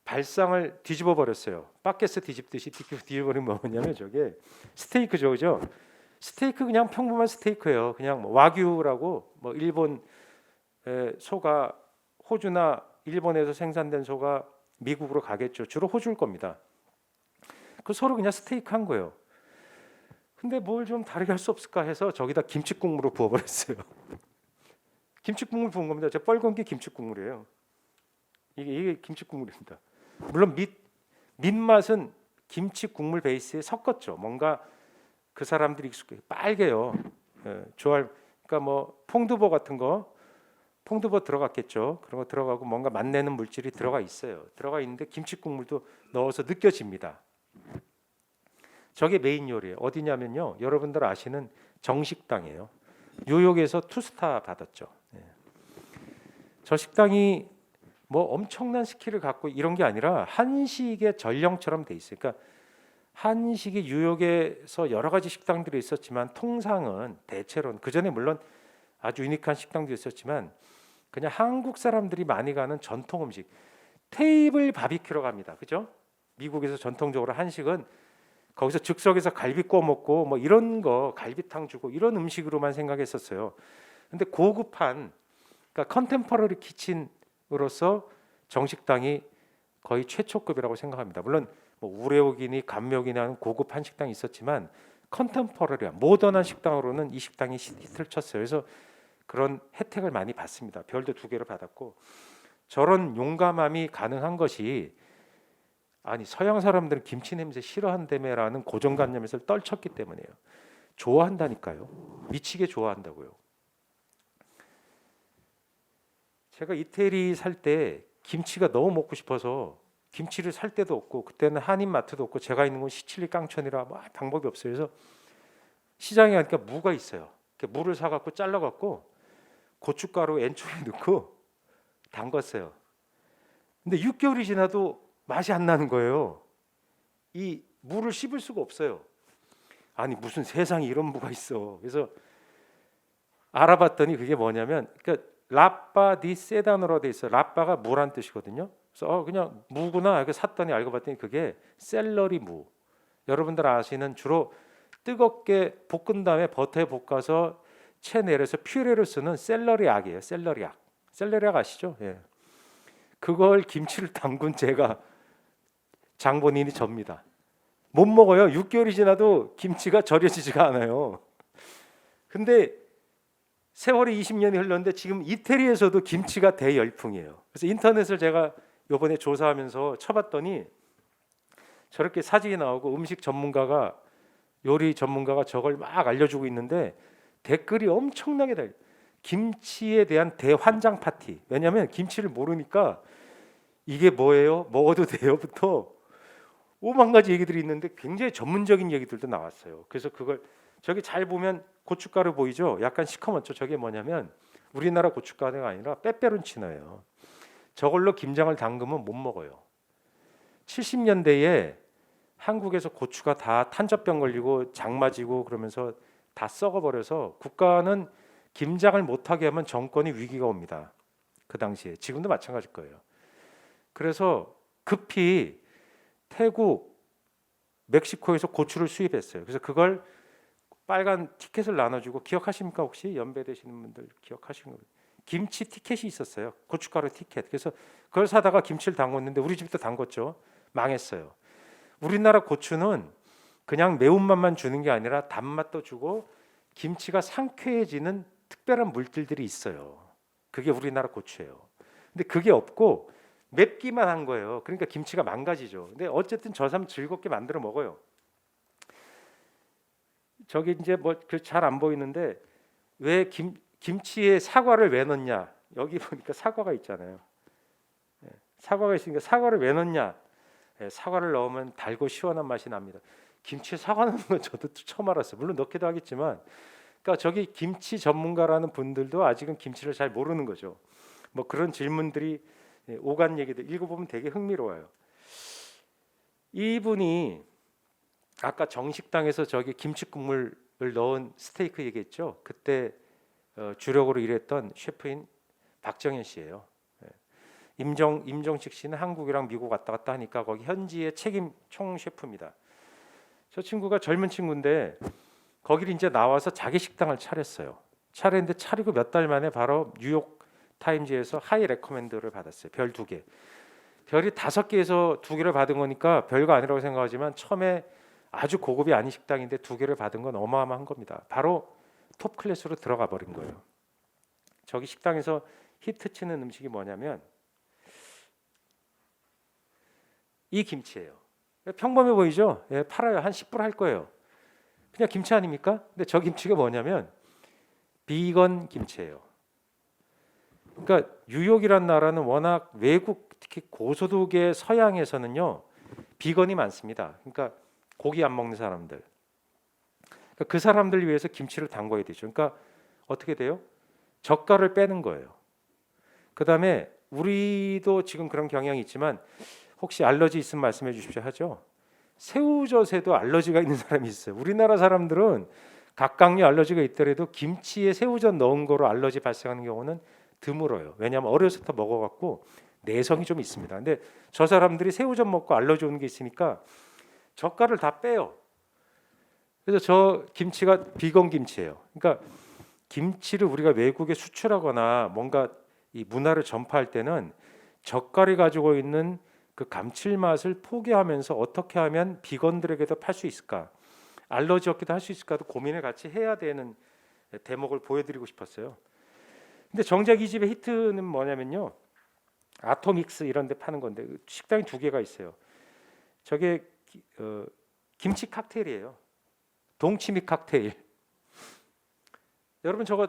발상을 뒤집어 버렸어요. 바켓스 뒤집듯이 뒤집어버리면 뭐냐면 저게 스테이크죠, 그죠? 스테이크 그냥 평범한 스테이크예요. 그냥 뭐 와규라고 뭐 일본 소가 호주나 일본에서 생산된 소가 미국으로 가겠죠. 주로 호주일 겁니다. 그 소를 그냥 스테이크 한 거예요. 근데 뭘 좀 다르게 할 수 없을까 해서 저기다 김치 국물을 부어버렸어요. 김치 국물 부은 겁니다. 저 뻘건 게 김치 국물이에요. 이게 김치 국물입니다. 물론 밑맛은 김치 국물 베이스에 섞었죠. 뭔가 그 사람들이 익숙해 빨개요. 좋아할 그러니까 뭐 퐁두보 같은 거 퐁두보 들어갔겠죠. 그런 거 들어가고 뭔가 맛내는 물질이 들어가 있어요. 들어가 있는데 김치 국물도 넣어서 느껴집니다. 저게 메인 요리예요. 어디냐면요. 여러분들 아시는 정식당이에요. 뉴욕에서 투스타 받았죠. 저 식당이 뭐 엄청난 스킬을 갖고 이런 게 아니라 한식의 전령처럼 돼 있어요. 그러니까 한식이 뉴욕에서 여러 가지 식당들이 있었지만 통상은 대체로는 그 전에 물론 아주 유니크한 식당도 있었지만 그냥 한국 사람들이 많이 가는 전통 음식 테이블 바비큐로 갑니다. 그죠? 미국에서 전통적으로 한식은 거기서 즉석에서 갈비 구워 먹고 뭐 이런 거 갈비탕 주고 이런 음식으로만 생각했었어요. 근데 고급한 그러니까 컨템퍼러리 키친으로서 정식당이 거의 최초급이라고 생각합니다. 물론 뭐 우레옥이니 감묘기니 하는 고급 한식당이 있었지만 컨템퍼러리한 모던한 식당으로는 이 식당이 히트를 쳤어요. 그래서 그런 혜택을 많이 받습니다. 별도 2개를 받았고 저런 용감함이 가능한 것이 아니 서양 사람들은 김치 냄새 싫어한다며라는 고정관념에서 떨쳤기 때문이에요. 좋아한다니까요. 미치게 좋아한다고요. 제가 이태리 살 때 김치가 너무 먹고 싶어서 김치를 살 데도 없고 그때는 한인마트도 없고 제가 있는 건 시칠리 깡촌이라 뭐 방법이 없어요. 그래서 시장에 가니까 무가 있어요. 무를 사갖고 잘라갖고 고춧가루 엔초비 넣고 담갔어요. 근데 6개월이 지나도 맛이 안 나는 거예요. 이 무를 씹을 수가 없어요. 아니 무슨 세상에 이런 무가 있어. 그래서 알아봤더니 그게 뭐냐면 그러니까 라빠 디 세다노로 돼 있어. 라빠가 무란 뜻이거든요. 그래서 그냥 무구나 이렇게 샀더니 알고 봤더니 그게 샐러리 무. 여러분들 아시는 주로 뜨겁게 볶은 다음에 버터에 볶아서 채 내려서 퓨레로 쓰는 샐러리 약이에요. 샐러리 약. 샐러리 약 아시죠? 예. 그걸 김치를 담근 제가 장본인이 접니다. 못 먹어요. 6개월이 지나도 김치가 절여지지가 않아요. 근데 세월이 20년이 흘렀는데 지금 이태리에서도 김치가 대열풍이에요. 그래서 인터넷을 제가 이번에 조사하면서 쳐봤더니 저렇게 사진이 나오고 음식 전문가가 요리 전문가가 저걸 막 알려주고 있는데 댓글이 엄청나게 달려요. 김치에 대한 대환장 파티. 왜냐하면 김치를 모르니까 이게 뭐예요? 먹어도 돼요?부터 5만 가지 얘기들이 있는데 굉장히 전문적인 얘기들도 나왔어요. 그래서 그걸 저기 잘 보면 고춧가루 보이죠? 약간 시커멓죠. 저게 뭐냐면 우리나라 고춧가루가 아니라 빼빼론치노예요. 저걸로 김장을 담그면 못 먹어요. 70년대에 한국에서 고추가 다 탄저병 걸리고 장마지고 그러면서 다 썩어버려서 국가는 김장을 못하게 하면 정권이 위기가 옵니다. 그 당시에. 지금도 마찬가지일 거예요. 그래서 급히 태국, 멕시코에서 고추를 수입했어요. 그래서 그걸 빨간 티켓을 나눠주고, 기억하십니까? 혹시 연배되시는 분들 기억하시는 거? 김치 티켓이 있었어요. 고춧가루 티켓. 그래서 그걸 사다가 김치를 담궜는데 우리 집도 담궜죠. 망했어요. 우리나라 고추는 그냥 매운맛만 주는 게 아니라 단맛도 주고 김치가 상쾌해지는 특별한 물질들이 있어요. 그게 우리나라 고추예요. 근데 그게 없고 맵기만 한 거예요. 그러니까 김치가 망가지죠. 근데 어쨌든 저 사람 즐겁게 만들어 먹어요. 저기 이제 뭐 잘 안 보이는데 왜 김치에 사과를 왜 넣냐? 여기 보니까 사과가 있잖아요. 예, 사과가 있으니까 사과를 왜 넣냐? 예, 사과를 넣으면 달고 시원한 맛이 납니다. 김치에 사과 넣는 건 저도 처음 알았어요. 물론 넣기도 하겠지만, 그러니까 저기 김치 전문가라는 분들도 아직은 김치를 잘 모르는 거죠. 뭐 그런 질문들이, 예, 오간 얘기들 읽어보면 되게 흥미로워요. 이분이 아까 정식당에서 저기 김치 국물을 넣은 스테이크 얘기했죠. 그때 주력으로 일했던 셰프인 박정현 씨예요. 예. 임정식 씨는 한국이랑 미국 왔다 갔다 하니까 거기 현지의 책임 총 셰프입니다. 저 친구가 젊은 친구인데 거기를 이제 나와서 자기 식당을 차렸어요. 차렸는데 차리고 몇 달 만에 바로 뉴욕 타임즈에서 하이 레코멘드를 받았어요. 별 2개. 별이 5개에서 2개를 받은 거니까 별거 아니라고 생각하지만 처음에 아주 고급이 아닌 식당인데 2개를 받은 건 어마어마한 겁니다. 바로 톱 클래스로 들어가 버린 거예요. 저기 식당에서 히트치는 음식이 뭐냐면 이 김치예요. 평범해 보이죠? 예, 팔아요. 한 10불 할 거예요. 그냥 김치 아닙니까? 근데 저 김치가 뭐냐면 비건 김치예요. 그러니까 뉴욕이란 나라는 워낙 외국, 특히 고소득의 서양에서는요 비건이 많습니다. 그러니까 고기 안 먹는 사람들, 그러니까 그 사람들 위해서 김치를 담궈야 되죠. 그러니까 어떻게 돼요? 젓갈을 빼는 거예요. 그 다음에 우리도 지금 그런 경향이 있지만 혹시 알러지 있으면 말씀해 주십시오 하죠. 새우젓에도 알러지가 있는 사람이 있어요. 우리나라 사람들은 각각류 알러지가 있더라도 김치에 새우젓 넣은 거로 알러지 발생하는 경우는 드물어요. 왜냐하면 어렸을 때 먹어갖고 내성이 좀 있습니다. 근데 저 사람들이 새우젓 먹고 알러지 오는 게 있으니까 젓갈을 다 빼요. 그래서 저 김치가 비건 김치예요. 그러니까 김치를 우리가 외국에 수출하거나 뭔가 이 문화를 전파할 때는 젓갈이 가지고 있는 그 감칠맛을 포기하면서 어떻게 하면 비건들에게도 팔 수 있을까, 알러지 없기도 할 수 있을까도 고민을 같이 해야 되는 대목을 보여드리고 싶었어요. 근데 정작 이 집의 히트는 뭐냐면요, 아토믹스 이런 데 파는 건데 식당이 2개가 있어요. 저게 김치 칵테일이에요. 동치미 칵테일. 여러분 저거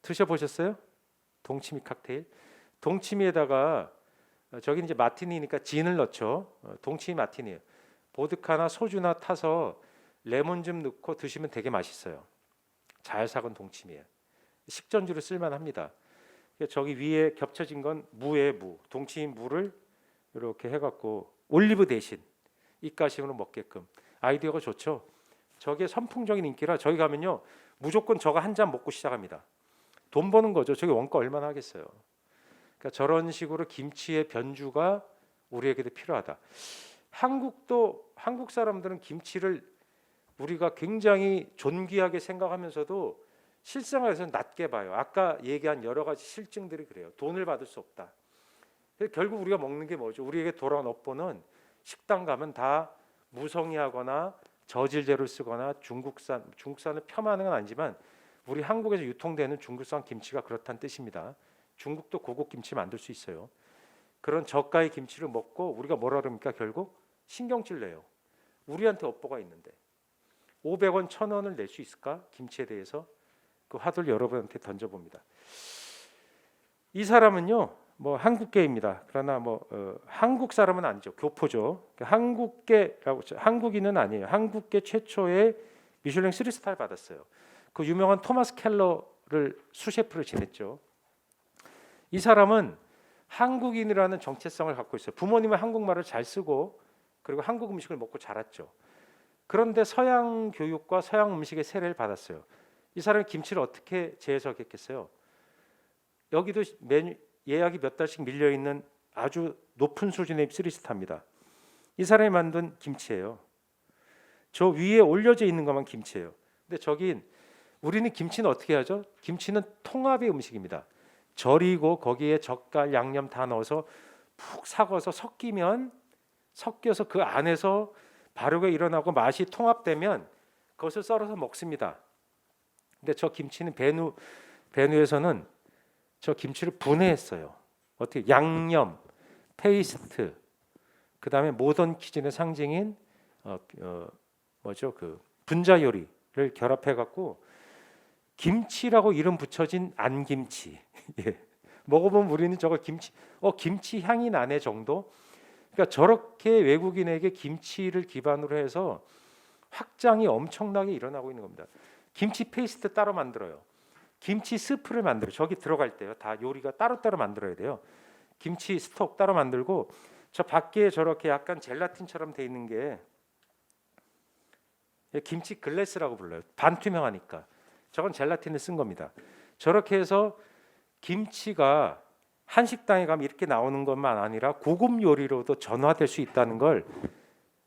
드셔보셨어요? 동치미 칵테일. 동치미에다가 저기 이제 마티니니까 진을 넣죠. 동치미 마티니예요. 보드카나 소주나 타서 레몬 좀 넣고 드시면 되게 맛있어요. 잘 삭은 동치미예요. 식전주로 쓸만합니다. 저기 위에 겹쳐진 건 무예요. 무. 동치미 무를 이렇게 해갖고 올리브 대신 입가심으로 먹게끔. 아이디어가 좋죠. 저게 선풍적인 인기라 저기 가면요 무조건 저거 한 잔 먹고 시작합니다. 돈 버는 거죠. 저게 원가 얼마나 하겠어요. 그러니까 저런 식으로 김치의 변주가 우리에게도 필요하다. 한국 사람들은 김치를 우리가 굉장히 존귀하게 생각하면서도 실생활에서는 낮게 봐요. 아까 얘기한 여러 가지 실증들이 그래요. 돈을 받을 수 없다. 결국 우리가 먹는 게 뭐죠? 우리에게 돌아온 업보는 식당 가면 다 무성의하거나 저질제를 쓰거나 중국산을 폄하하는 건 아니지만 우리 한국에서 유통되는 중국산 김치가 그렇다는 뜻입니다. 중국도 고급 김치 만들 수 있어요. 그런 저가의 김치를 먹고 우리가 뭐라 그럽니까? 결국 신경질 내요. 우리한테 업보가 있는데 500원, 1,000원을 낼 수 있을까? 김치에 대해서 그 화두를 여러분한테 던져봅니다. 이 사람은요, 뭐 한국계입니다. 그러나 뭐 한국 사람은 아니죠. 교포죠. 한국계라고 한국인은 아니에요. 한국계 최초의 미슐랭 3스타를 받았어요. 그 유명한 토마스 켈러를 수셰프로 지냈죠. 이 사람은 한국인이라는 정체성을 갖고 있어요. 부모님은 한국말을 잘 쓰고 그리고 한국 음식을 먹고 자랐죠. 그런데 서양 교육과 서양 음식의 세례를 받았어요. 이 사람이 김치를 어떻게 재해석했겠어요? 여기도 메뉴 예약이 몇 달씩 밀려 있는 아주 높은 수준의 3스타입니다. 이 사람이 만든 김치예요. 저 위에 올려져 있는 것만 김치예요. 근데 저긴 우리는 김치는 어떻게 하죠? 김치는 통합의 음식입니다. 절이고 거기에 젓갈, 양념 다 넣어서 푹 삭아서 섞여서 그 안에서 발효가 일어나고 맛이 통합되면 그것을 썰어서 먹습니다. 근데 저 김치는 베누에서는 저 김치를 분해했어요. 어떻게? 양념, 페이스트, 그 다음에 모던 키친의 상징인 뭐죠? 그 분자 요리를 결합해 갖고 김치라고 이름 붙여진 안김치. 예. 먹어보면 우리는 저거 김치 향이 나네 정도. 그러니까 저렇게 외국인에게 김치를 기반으로 해서 확장이 엄청나게 일어나고 있는 겁니다. 김치 페이스트 따로 만들어요. 김치 스프를 만들어요. 저기 들어갈 때요. 다 요리가 따로따로 만들어야 돼요. 김치 스톡 따로 만들고 저 밖에 저렇게 약간 젤라틴처럼 돼 있는 게 김치 글래스라고 불러요. 반투명하니까. 저건 젤라틴을 쓴 겁니다. 저렇게 해서 김치가 한식당에 가면 이렇게 나오는 것만 아니라 고급 요리로도 전화될 수 있다는 걸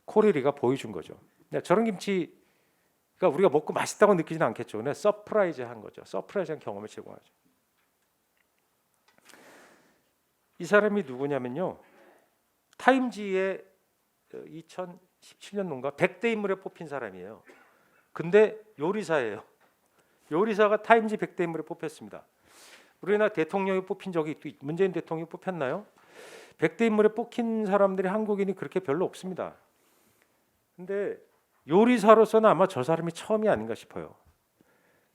코리리가 보여준 거죠. 저런 김치가 우리가 먹고 맛있다고 느끼지는 않겠죠. 근데 서프라이즈한 거죠. 서프라이즈한 경험을 제공하죠. 이 사람이 누구냐면요. 타임지의 2017년도인가 100대 인물에 뽑힌 사람이에요. 근데 요리사예요. 요리사가 타임지 100대 인물에 뽑혔습니다. 우리나라 대통령이 뽑힌 적이 문재인 대통령이 뽑혔나요? 100대 인물에 뽑힌 사람들이 한국인이 그렇게 별로 없습니다. 근데 요리사로서는 아마 저 사람이 처음이 아닌가 싶어요.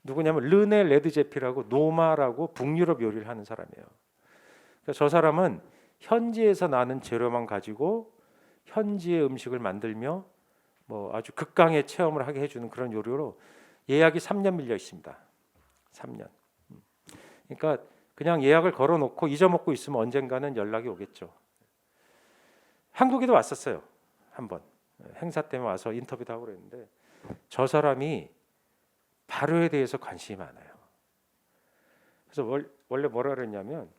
누구냐면 르네 레드제피라고 노마라고 북유럽 요리를 하는 사람이에요. 그러니까 저 사람은 현지에서 나는 재료만 가지고 현지의 음식을 만들며 뭐 아주 극강의 체험을 하게 해주는 그런 요리로 예약이 3년 밀려 있습니다. 3년. 그러니까 그냥 예약을 걸어놓고 잊어먹고 있으면 언젠가는 연락이 오겠죠. 한국에도 왔었어요. 한번 행사 때문에 와서 인터뷰도 하고 그랬는데 저 사람이 발효에 대해서 관심이 많아요. 그래서 원래 뭐라 그랬냐면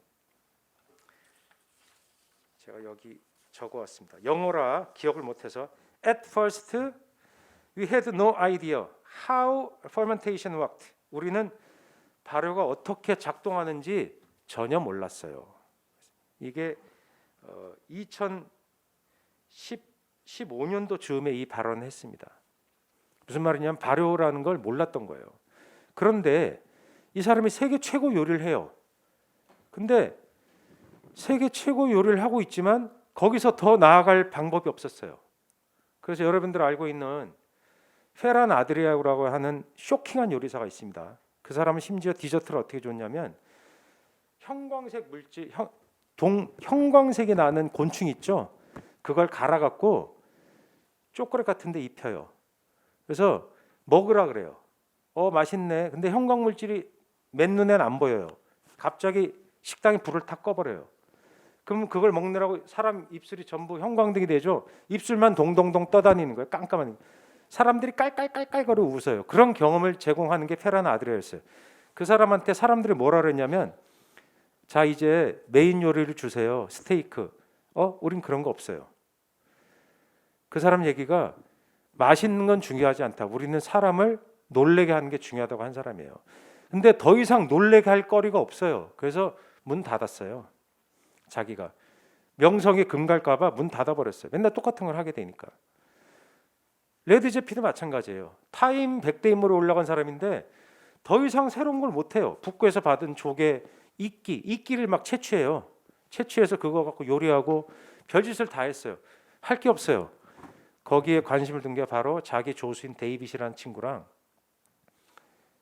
제가 여기 적어왔습니다. 영어라 기억을 못해서 At first we had no idea how fermentation worked. 우리는 발효가 어떻게 작동하는지 전혀 몰랐어요. 이게 2015년도 즈음에 이 발언을 했습니다. 무슨 말이냐면 발효라는 걸 몰랐던 거예요. 그런데 이 사람이 세계 최고 요리를 해요. 근데 세계 최고 요리를 하고 있지만 거기서 더 나아갈 방법이 없었어요. 그래서 여러분들 알고 있는 페란 아드리아라고 하는 쇼킹한 요리사가 있습니다. 그 사람은 심지어 디저트를 어떻게 줬냐면 형광색 물질, 형광색이 나는 곤충 있죠. 그걸 갈아갖고 초콜릿 같은데 입혀요. 그래서 먹으라 그래요. 맛있네. 근데 형광 물질이 맨눈엔 안 보여요. 갑자기 식당에 불을 탁 꺼버려요. 그럼 그걸 먹느라고 사람 입술이 전부 형광등이 되죠. 입술만 동동동 떠다니는 거예요. 깜깜한. 사람들이 깔깔깔깔거려 웃어요. 그런 경험을 제공하는 게 페란 아드레였어요. 그 사람한테 사람들이 뭐라 그랬냐면 자 이제 메인 요리를 주세요. 스테이크. 우린 그런 거 없어요. 그 사람 얘기가 맛있는 건 중요하지 않다. 우리는 사람을 놀래게 하는 게 중요하다고 한 사람이에요. 근데 더 이상 놀래게 할 거리가 없어요. 그래서 문 닫았어요. 자기가 명성에 금 갈까 봐 문 닫아버렸어요. 맨날 똑같은 걸 하게 되니까. 레드제피도 마찬가지예요. 타임 100대 인물에 올라간 사람인데 더 이상 새로운 걸 못해요. 북구에서 받은 조개 이끼를 막 채취해요. 채취해서 그거 갖고 요리하고 별짓을 다 했어요. 할 게 없어요. 거기에 관심을 둔 게 바로 자기 조수인 데이빗이라는 친구랑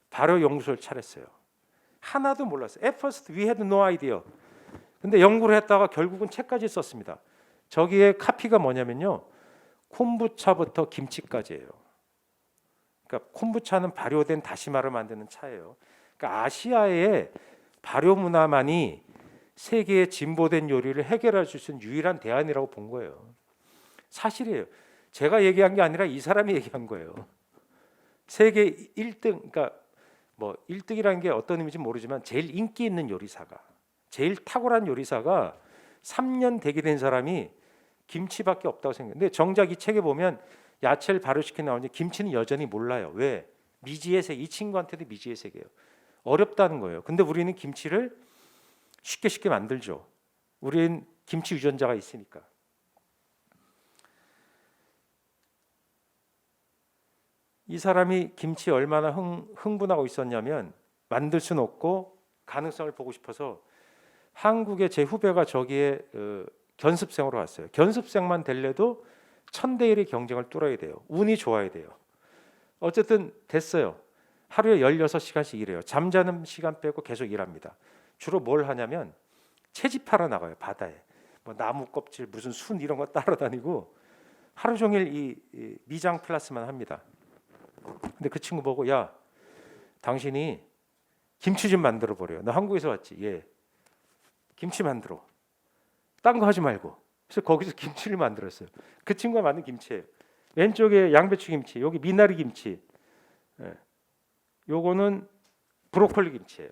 발효 연구소를 차렸어요. 하나도 몰랐어요. At first we had no idea. 근데 연구를 했다가 결국은 책까지 썼습니다. 저기에 카피가 뭐냐면요. 콤부차부터 김치까지예요. 그러니까 콤부차는 발효된 다시마를 만드는 차예요. 그러니까 아시아의 발효 문화만이 세계의 진보된 요리를 해결할 수 있는 유일한 대안이라고 본 거예요. 사실이에요. 제가 얘기한 게 아니라 이 사람이 얘기한 거예요. 세계 1등, 그러니까 뭐 1등이라는 게 어떤 의미인지 모르지만 제일 인기 있는 요리사가, 제일 탁월한 요리사가 3년 대기된 사람이 김치밖에 없다고 생각해요. 근데 정작 이 책에 보면 야채를 발효시켜 나오는데 김치는 여전히 몰라요. 왜? 미지의 세계. 이 친구한테도 미지의 세계예요. 어렵다는 거예요. 근데 우리는 김치를 쉽게 만들죠. 우리는 김치 유전자가 있으니까. 이 사람이 김치 얼마나 흥분하고 있었냐면 만들 수는 없고 가능성을 보고 싶어서 한국의 제 후배가 저기에 견습생으로 왔어요. 견습생만 될래도 1000대 1의 경쟁을 뚫어야 돼요. 운이 좋아야 돼요. 어쨌든 됐어요. 하루에 16시간씩 일해요. 잠자는 시간 빼고 계속 일합니다. 주로 뭘 하냐면 채집하러 나가요. 바다에. 뭐 나무 껍질 무슨 순 이런 거 따라다니고 하루 종일 이 미장 플러스만 합니다. 근데 그 친구 보고 야 당신이 김치 좀 만들어 버려요. 너 한국에서 왔지? 예. 김치 만들어. 딴 거 하지 말고. 그래서 거기서 김치를 만들었어요. 그 친구가 만든 김치예요. 왼쪽에 양배추 김치, 여기 미나리 김치. 예. 요거는 브로콜리 김치예요.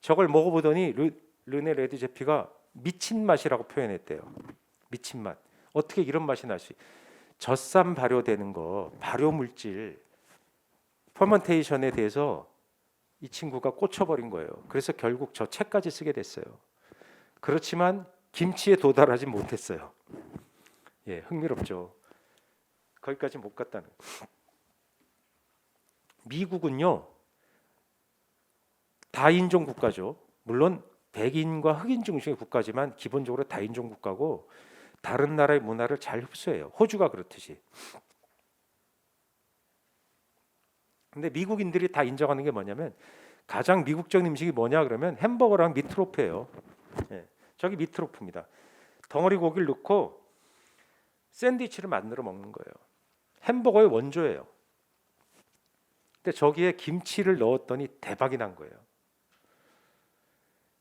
저걸 먹어보더니 르네 레드제피가 미친 맛이라고 표현했대요. 미친 맛. 어떻게 이런 맛이 날 수? 젖산 발효되는 거, 발효 물질, 퍼먼테이션에 대해서 이 친구가 꽂혀버린 거예요. 그래서 결국 저 책까지 쓰게 됐어요. 그렇지만 김치에 도달하지 못했어요. 예, 흥미롭죠. 거기까지 못 갔다는. 미국은요 다인종 국가죠. 물론 백인과 흑인 중심의 국가지만 기본적으로 다인종 국가고 다른 나라의 문화를 잘 흡수해요. 호주가 그렇듯이. 근데 미국인들이 다 인정하는 게 뭐냐면 가장 미국적인 음식이 뭐냐 그러면 햄버거랑 미트로프예요. 예, 저기 미트로프입니다. 덩어리 고기를 넣고 샌드위치를 만들어 먹는 거예요. 햄버거의 원조예요. 근데 저기에 김치를 넣었더니 대박이 난 거예요.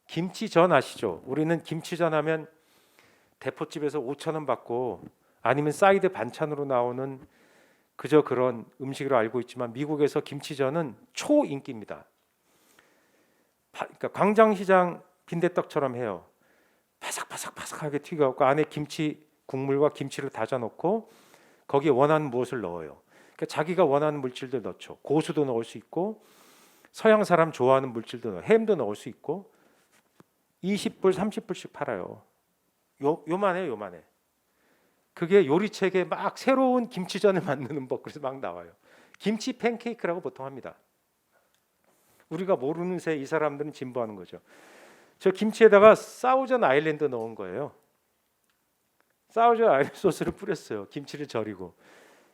김치전 아시죠? 우리는 김치전 하면 대포집에서 5,000원 받고 아니면 사이드 반찬으로 나오는 그저 그런 음식으로 알고 있지만 미국에서 김치전은 초인기입니다. 그러니까 광장시장 빈대떡처럼 해요. 바삭바삭하게 튀겨갖고 안에 김치 국물과 김치를 다져 넣고 거기에 원하는 무엇을 넣어요. 그러니까 자기가 원하는 물질들 넣죠. 고수도 넣을 수 있고 서양 사람 좋아하는 물질도 넣어. 햄도 넣을 수 있고 20불 30불씩 팔아요. 요만해. 그게 요리책에 막 새로운 김치전을 만드는 법 그래서 막 나와요. 김치 팬케이크라고 보통 합니다. 우리가 모르는 새 이 사람들은 진보하는 거죠. 저 김치에다가 사우전 아일랜드 넣은 거예요. 사우전 아일랜드 소스를 뿌렸어요. 김치를 절이고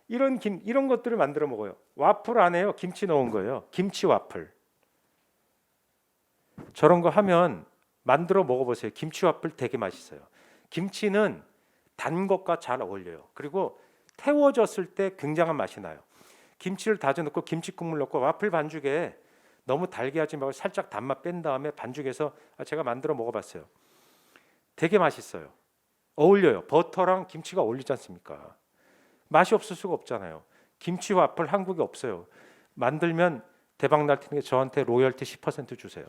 이런 것들을 만들어 먹어요. 와플 안에요 김치 넣은 거예요. 김치 와플. 저런 거 하면 만들어 먹어보세요. 김치 와플 되게 맛있어요. 김치는 단 것과 잘 어울려요. 그리고 태워졌을 때 굉장한 맛이 나요. 김치를 다져 넣고 김치 국물 넣고 와플 반죽에 너무 달게 하지 말고 살짝 단맛 뺀 다음에 반죽해서 제가 만들어 먹어봤어요. 되게 맛있어요. 어울려요. 버터랑 김치가 어울리지 않습니까? 맛이 없을 수가 없잖아요. 김치 와플 한국에 없어요. 만들면 대박 날 테니까 저한테 로열티 10% 주세요.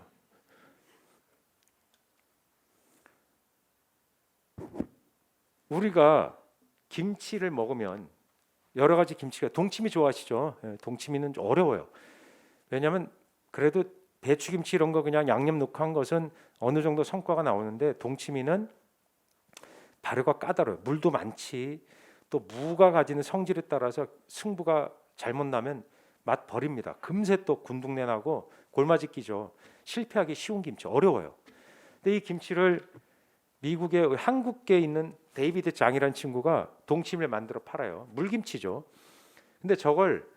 우리가 김치를 먹으면 여러 가지 김치가 동치미 좋아하시죠? 동치미는 좀 어려워요. 왜냐하면 그래도 배추김치 이런 거 그냥 양념 넣고 한 것은 어느 정도 성과가 나오는데 동치미는 발효가 까다로워요. 물도 많지. 또 무가 가지는 성질에 따라서 승부가 잘못 나면 맛 버립니다. 금세 또 군둥내 나고 골마지 끼죠. 실패하기 쉬운 김치 어려워요. 근데 이 김치를 미국의 한국계에 있는 데이비드 장이라는 친구가 동치미를 만들어 팔아요. 물김치죠. 근데 저걸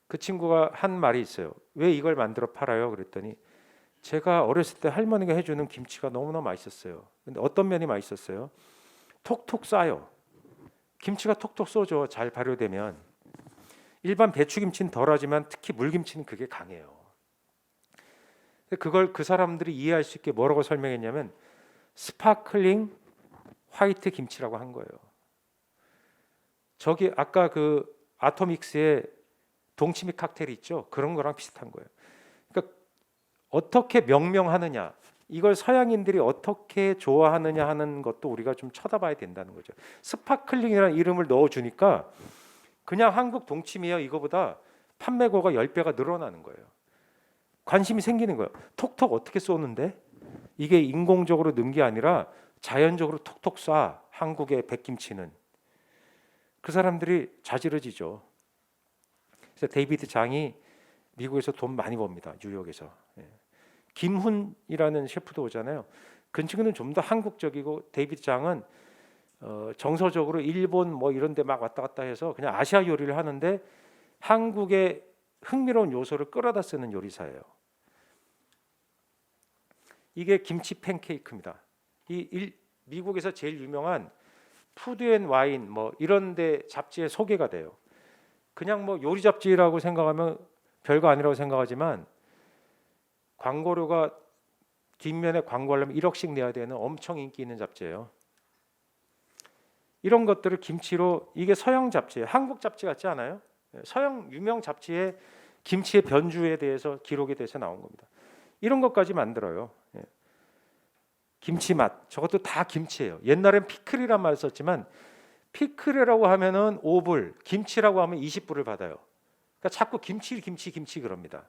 그 친구가 한 말이 있어요. 왜 이걸 만들어 팔아요? 그랬더니 제가 어렸을 때 할머니가 해주는 김치가 너무나 맛있었어요. 근데 어떤 면이 맛있었어요? 톡톡 싸요. 김치가 톡톡 쏘죠. 잘 발효되면. 일반 배추김치는 덜하지만 특히 물김치는 그게 강해요. 그걸 그 사람들이 이해할 수 있게 뭐라고 설명했냐면 스파클링 화이트 김치라고 한 거예요. 저기 아까 그 아토믹스의 동치미 칵테일 있죠? 그런 거랑 비슷한 거예요. 그러니까 어떻게 명명하느냐. 이걸 서양인들이 어떻게 좋아하느냐 하는 것도 우리가 좀 쳐다봐야 된다는 거죠. 스파클링이라는 이름을 넣어주니까 그냥 한국 동치미야 이거보다 판매고가 10배가 늘어나는 거예요. 관심이 생기는 거예요. 톡톡 어떻게 쏘는데? 이게 인공적으로 넣은 게 아니라 자연적으로 톡톡 쏴. 한국의 백김치는. 그 사람들이 자지러지죠. 그래서 데이비드 장이 미국에서 돈 많이 법니다. 뉴욕에서. 김훈이라는 셰프도 오잖아요. 그 친구는 좀 더 한국적이고 데이비드 장은 정서적으로 일본 뭐 이런 데 막 왔다 갔다 해서 그냥 아시아 요리를 하는데 한국의 흥미로운 요소를 끌어다 쓰는 요리사예요. 이게 김치 팬케이크입니다. 미국에서 제일 유명한 푸드앤와인 뭐 이런 데 잡지에 소개가 돼요. 그냥 뭐 요리 잡지라고 생각하면 별거 아니라고 생각하지만 광고료가 뒷면에 광고하려면 1억씩 내야 되는 엄청 인기 있는 잡지예요. 이런 것들을 김치로, 이게 서양 잡지예요. 한국 잡지 같지 않아요? 서양 유명 잡지에 김치의 변주에 대해서 기록에 대해서 나온 겁니다. 이런 것까지 만들어요. 김치 맛, 저것도 다 김치예요. 옛날엔 피클이란 말 썼지만 피클이라고 하면은 5불, 김치라고 하면 20불을 받아요. 그러니까 자꾸 김치 그럽니다.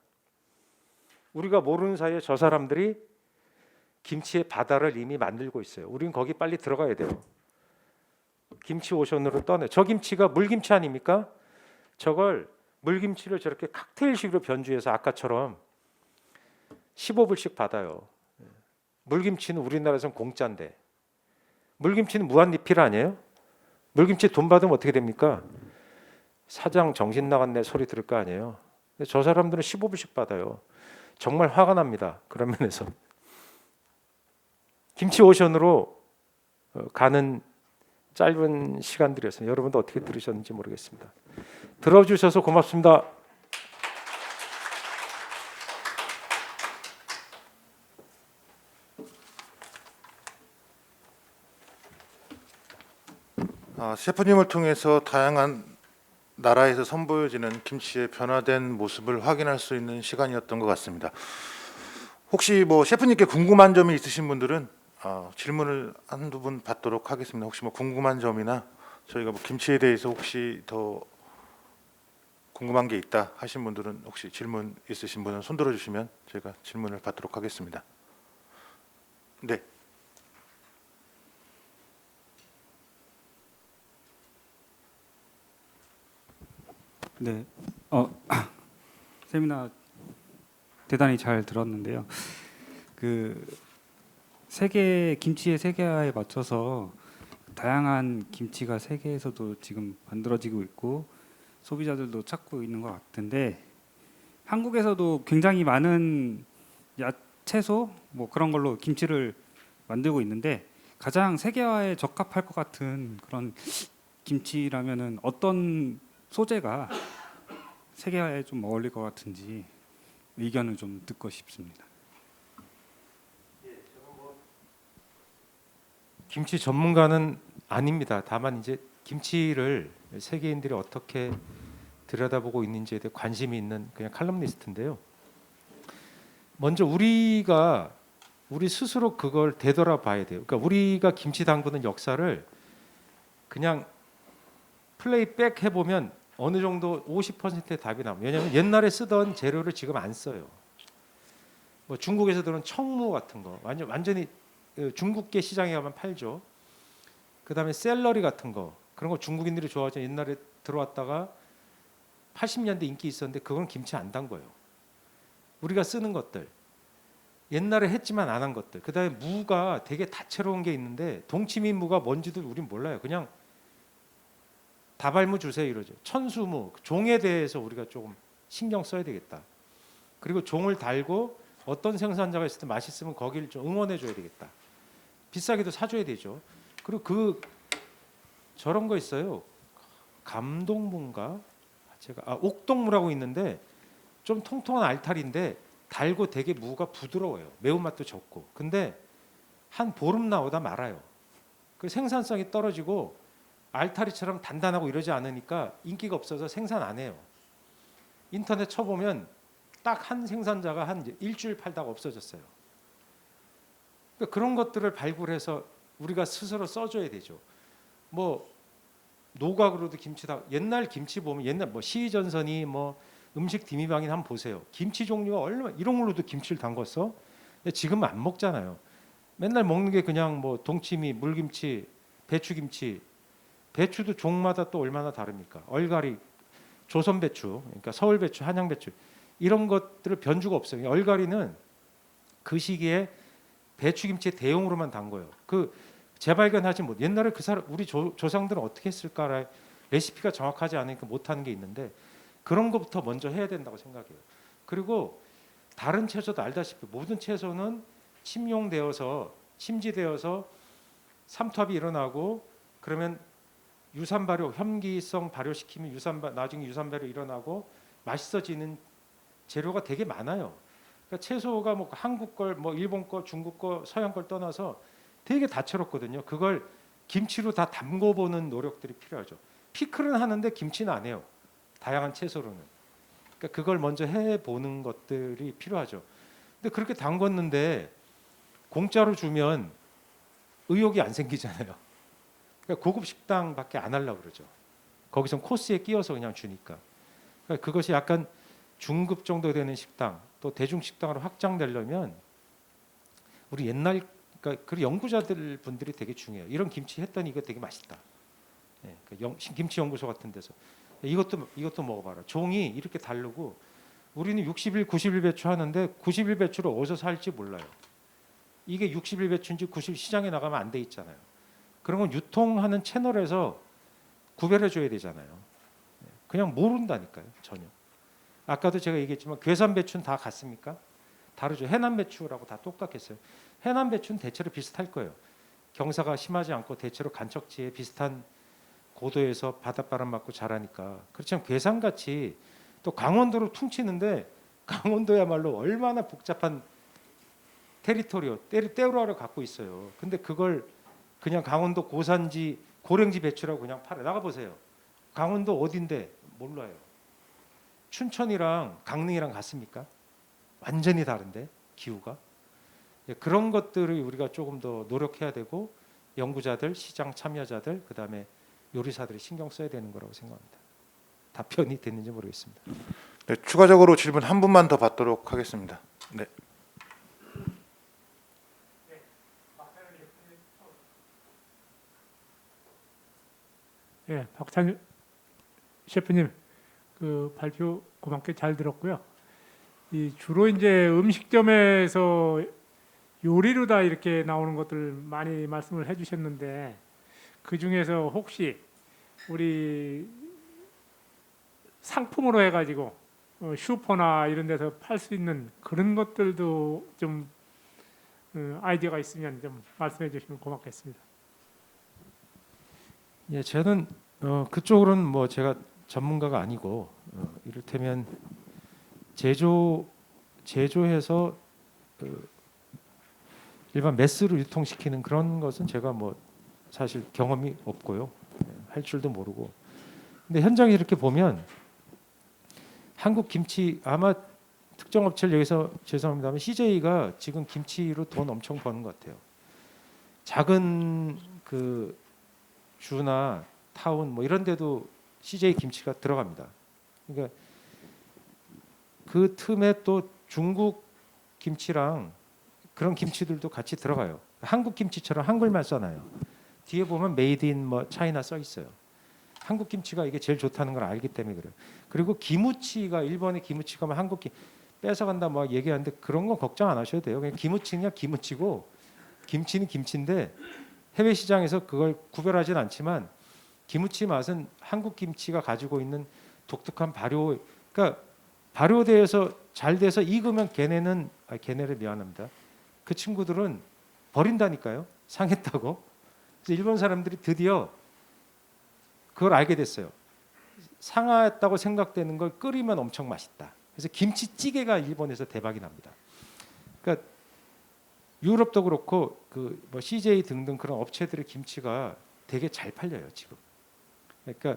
우리가 모르는 사이에 저 사람들이 김치의 바다를 이미 만들고 있어요. 우리는 거기 빨리 들어가야 돼요. 김치 오션으로 떠내. 저 김치가 물김치 아닙니까? 저걸 물김치를 저렇게 칵테일식으로 변주해서 아까처럼 15불씩 받아요. 물김치는 우리나라에서는 공짜인데 물김치는 무한리필 아니에요? 물김치 돈 받으면 어떻게 됩니까? 사장 정신 나갔네 소리 들을 거 아니에요. 근데 저 사람들은 15불씩 받아요. 정말 화가 납니다. 그런 면에서 김치 오션으로 가는 짧은 시간들이었어요. 여러분도 어떻게 들으셨는지 모르겠습니다. 들어주셔서 고맙습니다. 셰프님을 통해서 다양한 나라에서 선보여지는 김치의 변화된 모습을 확인할 수 있는 시간이었던 것 같습니다. 혹시 뭐 셰프님께 궁금한 점이 있으신 분들은 질문을 한두 분 받도록 하겠습니다. 혹시 뭐 궁금한 점이나 저희가 뭐 김치에 대해서 혹시 더 궁금한 게 있다 하신 분들은 혹시 질문 있으신 분은 손 들어주시면 제가 질문을 받도록 하겠습니다. 네. 네, 세미나 대단히 잘 들었는데요. 그 세계 김치의 세계화에 맞춰서 다양한 김치가 세계에서도 지금 만들어지고 있고 소비자들도 찾고 있는 것 같은데 한국에서도 굉장히 많은 채소 뭐 그런 걸로 김치를 만들고 있는데 가장 세계화에 적합할 것 같은 그런 김치라면은 어떤 소재가 세계화에 좀 어울릴 것 같은지 의견을 좀 듣고 싶습니다. 김치 전문가는 아닙니다. 다만 이제 김치를 세계인들이 어떻게 들여다보고 있는지에 대해 관심이 있는 그냥 칼럼니스트인데요. 먼저 우리 스스로 그걸 되돌아봐야 돼요. 그러니까 우리가 김치 담그는 역사를 그냥 플레이백 해보면 어느 정도 50%의 답이 나옵니다. 왜냐하면 옛날에 쓰던 재료를 지금 안 써요. 뭐 중국에서 들은 청무 같은 거 완전히 중국계 시장에 가면 팔죠. 그다음에 샐러리 같은 거 그런 거 중국인들이 좋아하죠. 옛날에 들어왔다가 80년대 인기 있었는데 그건 김치 안 담궈요. 우리가 쓰는 것들 옛날에 했지만 안 한 것들. 그다음에 무가 되게 다채로운 게 있는데 동치미 무가 뭔지도 우린 몰라요. 그냥 다발무 주세요 이러죠. 천수무 종에 대해서 우리가 조금 신경 써야 되겠다. 그리고 종을 달고 어떤 생산자가 있을 때 맛있으면 거기를 좀 응원해 줘야 되겠다. 비싸게도 사줘야 되죠. 그리고 저런 거 있어요. 감동무인가? 제가 옥동무라고 있는데 좀 통통한 알타리인데 달고 되게 무가 부드러워요. 매운맛도 적고. 근데 한 보름 나오다 말아요. 그 생산성이 떨어지고 알타리처럼 단단하고 이러지 않으니까 인기가 없어서 생산 안 해요. 인터넷 쳐보면 딱 한 생산자가 한 일주일 팔다가 없어졌어요. 그러니까 그런 것들을 발굴해서 우리가 스스로 써줘야 되죠. 뭐 노각으로도 김치 다 옛날 김치 보면 옛날 뭐 시전선이 뭐 음식 디미방인 한번 보세요. 김치 종류가 얼마 이런 걸로도 김치를 담궜어. 근데 지금은 안 먹잖아요. 맨날 먹는 게 그냥 뭐 동치미, 물김치, 배추김치. 배추도 종마다 또 얼마나 다릅니까? 얼갈이, 조선 배추, 그러니까 서울 배추, 한양 배추 이런 것들을 변주가 없어요. 얼갈이는 그 시기에 배추김치 대용으로만 담궈요. 그 재발견하지 못. 옛날에 그 사람 우리 조상들은 어떻게 했을까? 레시피가 정확하지 않으니까 못하는 게 있는데 그런 것부터 먼저 해야 된다고 생각해요. 그리고 다른 채소도 알다시피 모든 채소는 침용되어서 침지되어서 삼투압이 일어나고 그러면 유산 발효, 혐기성 발효시키면 나중에 유산 발효 일어나고 맛있어지는 재료가 되게 많아요. 그러니까 채소가 뭐 한국 걸, 뭐 일본 거, 중국 거, 서양 걸 떠나서 되게 다채롭거든요. 그걸 김치로 다 담궈보는 노력들이 필요하죠. 피클은 하는데 김치는 안 해요. 다양한 채소로는. 그러니까 그걸 먼저 해보는 것들이 필요하죠. 근데 그렇게 담궜는데 공짜로 주면 의욕이 안 생기잖아요. 그러니까 고급 식당밖에 안 하려고 그러죠. 거기선 코스에 끼워서 그냥 주니까. 그러니까 그것이 약간 중급 정도 되는 식당, 또 대중 식당으로 확장되려면 우리 옛날 그러니까 그 연구자들 분들이 되게 중요해요. 이런 김치 했더니 이거 되게 맛있다. 예, 김치 연구소 같은 데서 이것도 먹어봐라. 종이 이렇게 다르고 우리는 60일, 90일 배추 하는데 90일 배추를 어디서 살지 몰라요. 이게 60일 배추인지 90일 시장에 나가면 안 돼 있잖아요. 그런 건 유통하는 채널에서 구별해 줘야 되잖아요. 그냥 모른다니까요, 전혀. 아까도 제가 얘기했지만 괴산 배추는 다 같습니까? 다르죠. 해남 배추라고 다 똑같겠어요. 해남 배추는 대체로 비슷할 거예요. 경사가 심하지 않고 대체로 간척지에 비슷한 고도에서 바닷바람 맞고 자라니까. 그렇지만 괴산같이 또 강원도로 퉁치는데 강원도야말로 얼마나 복잡한 테리토리어를 갖고 있어요. 근데 그걸 그냥 강원도 고산지 고랭지 배추라고 그냥 팔아. 나가 보세요. 강원도 어딘데 몰라요. 춘천이랑 강릉이랑 같습니까? 완전히 다른데 기후가. 그런 것들을 우리가 조금 더 노력해야 되고 연구자들, 시장 참여자들, 그다음에 요리사들이 신경 써야 되는 거라고 생각합니다. 답변이 됐는지 모르겠습니다. 네, 추가적으로 질문 한 분만 더 받도록 하겠습니다. 네. 예, 박찬일 셰프님 그 발표 고맙게 잘 들었고요. 이 주로 이제 음식점에서 요리로 다 이렇게 나오는 것들 많이 말씀을 해주셨는데 그 중에서 혹시 우리 상품으로 해가지고 슈퍼나 이런 데서 팔 수 있는 그런 것들도 좀 아이디어가 있으면 좀 말씀해 주시면 고맙겠습니다. 예, 저는 그쪽으로는 뭐 제가 전문가가 아니고 이를테면 제조해서 일반 매스로 유통시키는 그런 것은 제가 뭐 사실 경험이 없고요. 할 줄도 모르고. 근데 현장에 이렇게 보면 한국 김치 아마 특정 업체를 여기서 죄송합니다만 CJ가 지금 김치로 돈 엄청 버는 것 같아요. 작은 그 주나 타운 뭐 이런 데도 CJ 김치가 들어갑니다. 그러니까 그 틈에 또 중국 김치랑 그런 김치들도 같이 들어가요. 한국 김치처럼 한글만 써놔요. 뒤에 보면 메이드 인 뭐 차이나 써 있어요. 한국 김치가 이게 제일 좋다는 걸 알기 때문에 그래요. 그리고 기무치가 일본의 기무치가 뭐 한국 뺏어간다 뭐 얘기하는데 그런 거 걱정 안 하셔도 돼요. 그냥 기무치냐 기무치고 김치는 김치인데 해외 시장에서 그걸 구별하진 않지만 기무치 맛은 한국 김치가 가지고 있는 독특한 발효, 그러니까 발효돼서 잘 돼서 익으면 걔네를 미안합니다. 그 친구들은 버린다니까요. 상했다고. 그래서 일본 사람들이 드디어 그걸 알게 됐어요. 상했다고 생각되는 걸 끓이면 엄청 맛있다. 그래서 김치찌개가 일본에서 대박이 납니다. 그러니까 유럽도 그렇고 그 뭐 CJ 등등 그런 업체들의 김치가 되게 잘 팔려요 지금. 그러니까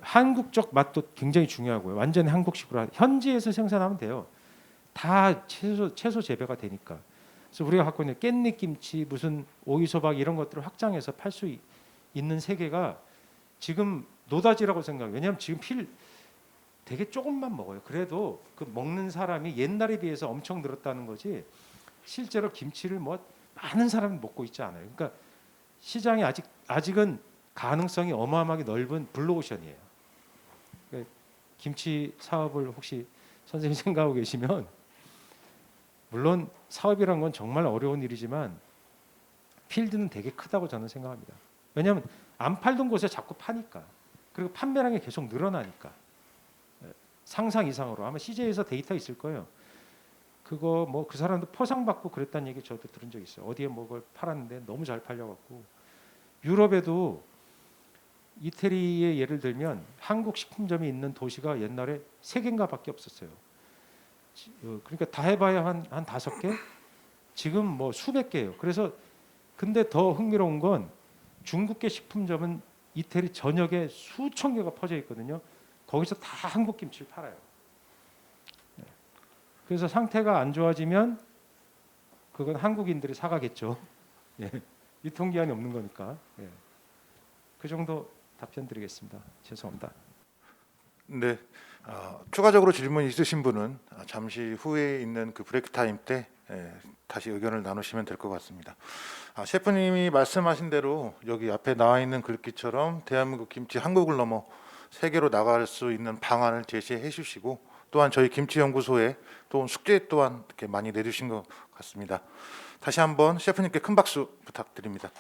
한국적 맛도 굉장히 중요하고요. 완전히 한국식으로 현지에서 생산하면 돼요. 다 채소 재배가 되니까. 그래서 우리가 갖고 있는 깻잎 김치, 무슨 오이소박 이런 것들을 확장해서 팔 수 있는 세계가 지금 노다지라고 생각해요. 왜냐하면 지금 필 되게 조금만 먹어요. 그래도 그 먹는 사람이 옛날에 비해서 엄청 늘었다는 거지. 실제로 김치를 뭐 많은 사람이 먹고 있지 않아요. 그러니까 시장이 아직은 가능성이 어마어마하게 넓은 블루오션이에요. 그러니까 김치 사업을 혹시 선생님 생각하고 계시면 물론 사업이란 건 정말 어려운 일이지만 필드는 되게 크다고 저는 생각합니다. 왜냐하면 안 팔던 곳에 자꾸 파니까 그리고 판매량이 계속 늘어나니까 상상 이상으로 아마 CJ에서 데이터 있을 거예요. 그거 뭐 그 사람도 포상받고 그랬다는 얘기 저도 들은 적 있어요. 어디에 뭐 그걸 팔았는데 너무 잘 팔려갖고 유럽에도 이태리의 예를 들면 한국 식품점이 있는 도시가 옛날에 3개인가밖에 없었어요. 그러니까 다 해봐야 한 5개? 지금 뭐 수백 개예요. 그래서 근데 더 흥미로운 건 중국계 식품점은 이태리 전역에 수천 개가 퍼져 있거든요. 거기서 다 한국 김치를 팔아요. 그래서 상태가 안 좋아지면 그건 한국인들이 사가겠죠. 예. 유통기한이 없는 거니까. 예. 그 정도 답변 드리겠습니다. 죄송합니다. 네. 추가적으로 질문 있으신 분은 잠시 후에 있는 그 브레이크 타임 때 다시 의견을 나누시면 될 것 같습니다. 셰프님이 말씀하신 대로 여기 앞에 나와 있는 글귀처럼 대한민국 김치 한국을 넘어 세계로 나갈 수 있는 방안을 제시해 주시고 또한 저희 김치연구소에 또 숙제 또한 이렇게 많이 내주신 것 같습니다. 다시 한번 셰프님께 큰 박수 부탁드립니다.